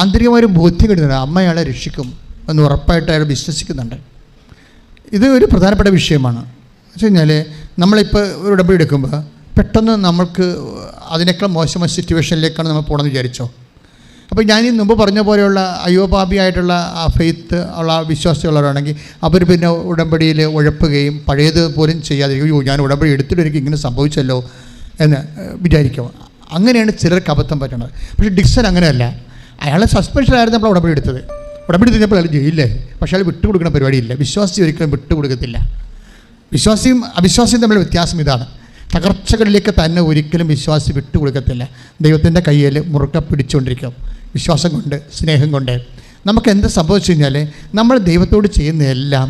ആന്തരികമായൊരു ബോധ്യം കിട്ടുന്നുണ്ട്, അമ്മ അയാളെ രക്ഷിക്കും എന്ന് ഉറപ്പായിട്ട് അയാൾ വിശ്വസിക്കുന്നുണ്ട്. ഇത് ഒരു പ്രധാനപ്പെട്ട വിഷയമാണ്. എന്ന് വെച്ച് കഴിഞ്ഞാൽ നമ്മളിപ്പോൾ ഒരു ഉടമ്പടി എടുക്കുമ്പോൾ പെട്ടെന്ന് നമ്മൾക്ക് അതിനേക്കാൾ മോശമായ സിറ്റുവേഷനിലേക്കാണ് നമ്മൾ പോകണമെന്ന് വിചാരിച്ചോ. അപ്പോൾ ഞാൻ ഈ മുമ്പ് പറഞ്ഞ പോലെയുള്ള അയ്യോപാപിയായിട്ടുള്ള ആ ഫെയ്ത്ത് ഉള്ള വിശ്വാസികളുള്ളവരാണെങ്കിൽ അവർ പിന്നെ ഉടമ്പടിയിൽ ഉഴപ്പുകയും പഴയത് പോലും ചെയ്യാതിരിക്കും. ഞാൻ ഉടമ്പടി എടുത്തിട്ട് എനിക്ക് ഇങ്ങനെ സംഭവിച്ചല്ലോ എന്ന് വിചാരിക്കും. അങ്ങനെയാണ് ചിലർക്ക് അബദ്ധം പറ്റുന്നത്. പക്ഷേ ഡിക്സൺ അങ്ങനെയല്ല. അയാളെ സസ്പെൻഷനായിരുന്നു നമ്മൾ ഉടമ്പടി എടുത്തത്. ഉടമ്പടി തിരിഞ്ഞപ്പോൾ അയാൾ ജയിലില്ലേ, പക്ഷേ അയാൾ വിട്ടുകൊടുക്കുന്ന പരിപാടിയില്ല. വിശ്വാസി ഒരിക്കലും വിട്ടുകൊടുക്കത്തില്ല. വിശ്വാസിയും അവിശ്വാസിയും തമ്മിലുള്ള വ്യത്യാസം ഇതാണ്. തകർച്ചകളിലേക്ക് തന്നെ ഒരിക്കലും വിശ്വാസി വിട്ടുകൊടുക്കത്തില്ല. ദൈവത്തിൻ്റെ കയ്യിൽ മുറുക്ക പിടിച്ചുകൊണ്ടിരിക്കും. വിശ്വാസം കൊണ്ട്, സ്നേഹം കൊണ്ട്. നമുക്ക് എന്ത് സംഭവിച്ചു കഴിഞ്ഞാൽ നമ്മൾ ദൈവത്തോട് ചെയ്യുന്നതെല്ലാം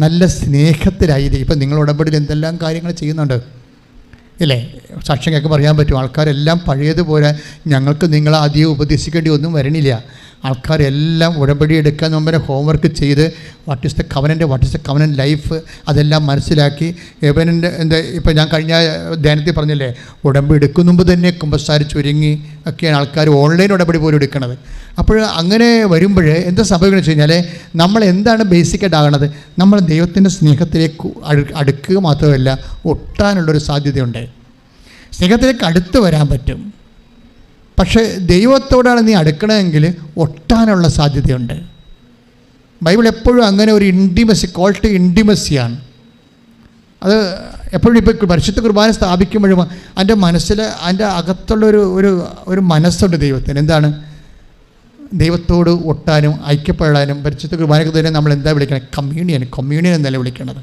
നല്ല സ്നേഹത്തിലായിരിക്കും. ഇപ്പം നിങ്ങൾ ഉടമ്പടിയിൽ എന്തെല്ലാം കാര്യങ്ങൾ ചെയ്യുന്നുണ്ട് ഇല്ലേ? സാക്ഷ്യങ്ങൾക്ക് പറയാൻ പറ്റും. ആൾക്കാരെല്ലാം പഴയതുപോലെ ഞങ്ങൾക്ക് നിങ്ങളെ അധികം ഉപദേശിക്കേണ്ടി ഒന്നും വരണില്ല. ആൾക്കാരെല്ലാം ഉടമ്പടി എടുക്കാൻ മുമ്പേ ഹോംവർക്ക് ചെയ്ത് what is the covenant life അതെല്ലാം മനസ്സിലാക്കി എവനൻ്റെ ഇപ്പോൾ ഞാൻ കഴിഞ്ഞ ധ്യാനത്തിൽ പറഞ്ഞില്ലേ, ഉടമ്പടി എടുക്കുന്ന മുമ്പ് തന്നെ കുമ്പസാരിച്ചൊരുങ്ങി ഒക്കെയാണ് ആൾക്കാർ ഓൺലൈൻ ഉടമ്പടി പോലും എടുക്കുന്നത്. അപ്പോൾ അങ്ങനെ വരുമ്പോൾ എന്താ സംഭവിക്കുന്നത് വെച്ച് കഴിഞ്ഞാൽ നമ്മൾ എന്താണ് ബേസിക്കായിട്ട് ആകണത്? നമ്മൾ ദൈവത്തിൻ്റെ സ്നേഹത്തിലേക്ക് അടുക്കുക മാത്രമല്ല, ഒട്ടാനുള്ളൊരു സാധ്യതയുണ്ട്. സ്നേഹത്തിലേക്ക് അടുത്ത് വരാൻ പറ്റും. പക്ഷേ ദൈവത്തോടാണ് നീ അടുക്കണമെങ്കിൽ ഒട്ടാനുള്ള സാധ്യതയുണ്ട്. ബൈബിൾ എപ്പോഴും അങ്ങനെ ഒരു കോൾ ടു ഇൻറ്റിമസിയാണ്. അത് എപ്പോഴും ഇപ്പോൾ പരിശുദ്ധ കുർബാന സ്ഥാപിക്കുമ്പോഴും അതിൻ്റെ മനസ്സിൽ അതിൻ്റെ അകത്തുള്ളൊരു ഒരു മനസ്സുണ്ട് ദൈവത്തിന്. എന്താണ്? ദൈവത്തോട് ഒട്ടാനും ഐക്യപ്പെടാനും. പരിശുദ്ധ കുർബാനയ്ക്ക് തന്നെ നമ്മൾ എന്താ വിളിക്കണം? കമ്മ്യൂണിയൻ എന്നല്ല വിളിക്കണത്.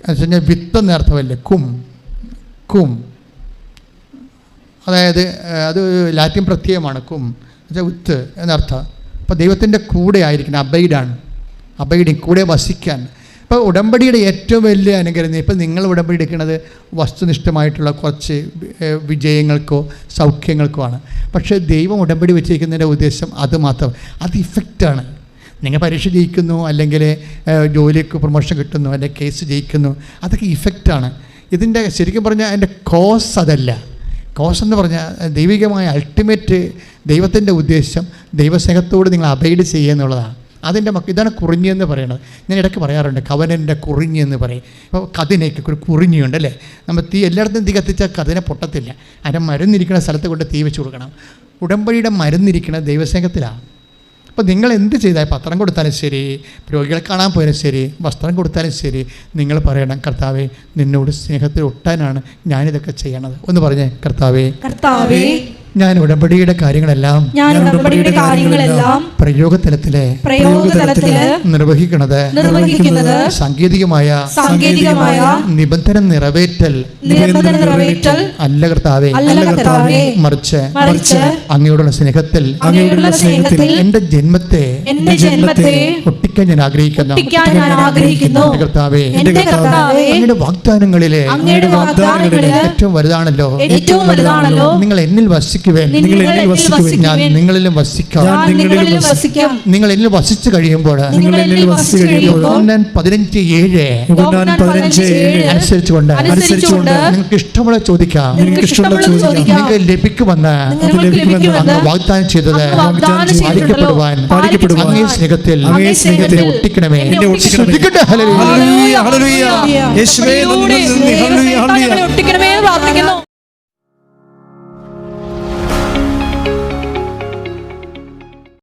എന്ന് വെച്ച് കഴിഞ്ഞാൽ വിത്ത് എന്നർത്ഥമല്ലേ, കും. അതായത് അത് ലാറ്റിൻ പ്രത്യയമാണ് കും എന്നുവെച്ചാൽ വിത്ത് എന്നർത്ഥം. അപ്പോൾ ദൈവത്തിൻ്റെ കൂടെ ആയിരിക്കണം, അബൈഡിങ്, കൂടെ വസിക്കാൻ. ഇപ്പോൾ ഉടമ്പടിയുടെ ഏറ്റവും വലിയ അനുഗ്രഹം, ഇപ്പം നിങ്ങൾ ഉടമ്പടി എടുക്കുന്നത് വസ്തുനിഷ്ഠമായിട്ടുള്ള കുറച്ച് വിജയങ്ങൾക്കോ സൗഖ്യങ്ങൾക്കോ ആണ്. പക്ഷേ ദൈവം ഉടമ്പടി വെച്ചിരിക്കുന്നതിൻ്റെ ഉദ്ദേശം അത് മാത്രം, അത് ഇഫക്റ്റാണ്. നിങ്ങൾ പരീക്ഷ ജയിക്കുന്നു, അല്ലെങ്കിൽ ജോലിക്ക് പ്രൊമോഷൻ കിട്ടുന്നു, അല്ലെങ്കിൽ കേസ് ജയിക്കുന്നു, അതൊക്കെ ഇഫക്റ്റാണ്. ഇതിൻ്റെ ശരിക്കും പറഞ്ഞാൽ അതിൻ്റെ കോസ് അതല്ല. കോസ് എന്ന് പറഞ്ഞാൽ ദൈവികമായ അൾട്ടിമേറ്റ് ദൈവത്തിൻ്റെ ഉദ്ദേശം ദൈവസ്നേഹത്തോട് നിങ്ങൾ അബൈഡ് ചെയ്യുക എന്നുള്ളതാണ്. അതിൻ്റെ ഇതാണ് കുറിഞ്ഞി എന്ന് പറയുന്നത്. ഞാൻ ഇടയ്ക്ക് പറയാറുണ്ട് കവനൻ്റെ കുറിഞ്ഞി എന്ന് പറയും. ഇപ്പോൾ കതിനേക്ക് ഒരു കുറിഞ്ഞിയുണ്ട് അല്ലേ, നമ്മൾ തീ എല്ലായിടത്തും തീ കത്തിച്ചാൽ കതിനെ പൊട്ടത്തില്ല. അതിൻ്റെ മരുന്നിരിക്കുന്ന സ്ഥലത്ത് കൊണ്ട് തീ വെച്ച് കൊടുക്കണം. ഉടമ്പടിയുടെ മരുന്നിരിക്കുന്ന ദൈവസ്നേഹത്തിലാണ്. അപ്പോൾ നിങ്ങൾ എന്ത് ചെയ്താൽ, പത്രം കൊടുത്താലും ശരി, രോഗികളെ കാണാൻ പോയാലും ശരി, വസ്ത്രം കൊടുത്താലും ശരി, നിങ്ങൾ പറയണം കർത്താവേ നിന്നോട് സ്നേഹത്തിൽ ഒട്ടാനാണ് ഞാനിതൊക്കെ ചെയ്യണത്. ഒന്ന് പറഞ്ഞേ, കർത്താവേ ഞാൻ ഉടമ്പടിയുടെ കാര്യങ്ങളെല്ലാം പ്രയോഗതലത്തിലെ നിർവഹിക്കുന്നത് സാങ്കേതികമായ നിബന്ധന നിറവേറ്റൽ അല്ല കർത്താവേ, മറിച്ച് അങ്ങയോടുള്ള സ്നേഹത്തിൽ എന്റെ ജന്മത്തെ ഒട്ടിക്കാൻ ഞാൻ ആഗ്രഹിക്കുന്നു. കർത്താവേ അങ്ങയുടെ വാഗ്ദാനങ്ങളിലെ ഏറ്റവും വലുതാണല്ലോ നിങ്ങൾ എന്നിൽ വസിക്കുവാൻ, ഞാൻ നിങ്ങളിലും വസിക്കാം. നിങ്ങൾ എന്നിൽ വസിച്ചു കഴിയുമ്പോൾ 15:7 അനുസരിച്ചുകൊണ്ട് നിങ്ങൾക്ക് ഇഷ്ടമുള്ള ചോദിക്കാം, നിങ്ങൾക്ക് ലഭിക്കുമെന്ന് അങ്ങ് വാഗ്ദാനം ചെയ്തത് പാലിക്കപ്പെടുവാൻ അങ്ങേ സ്നേഹത്തിൽ ഒട്ടിക്കണമേ. ഒട്ടിക്കണമേ പ്രാർത്ഥിക്കുന്നു.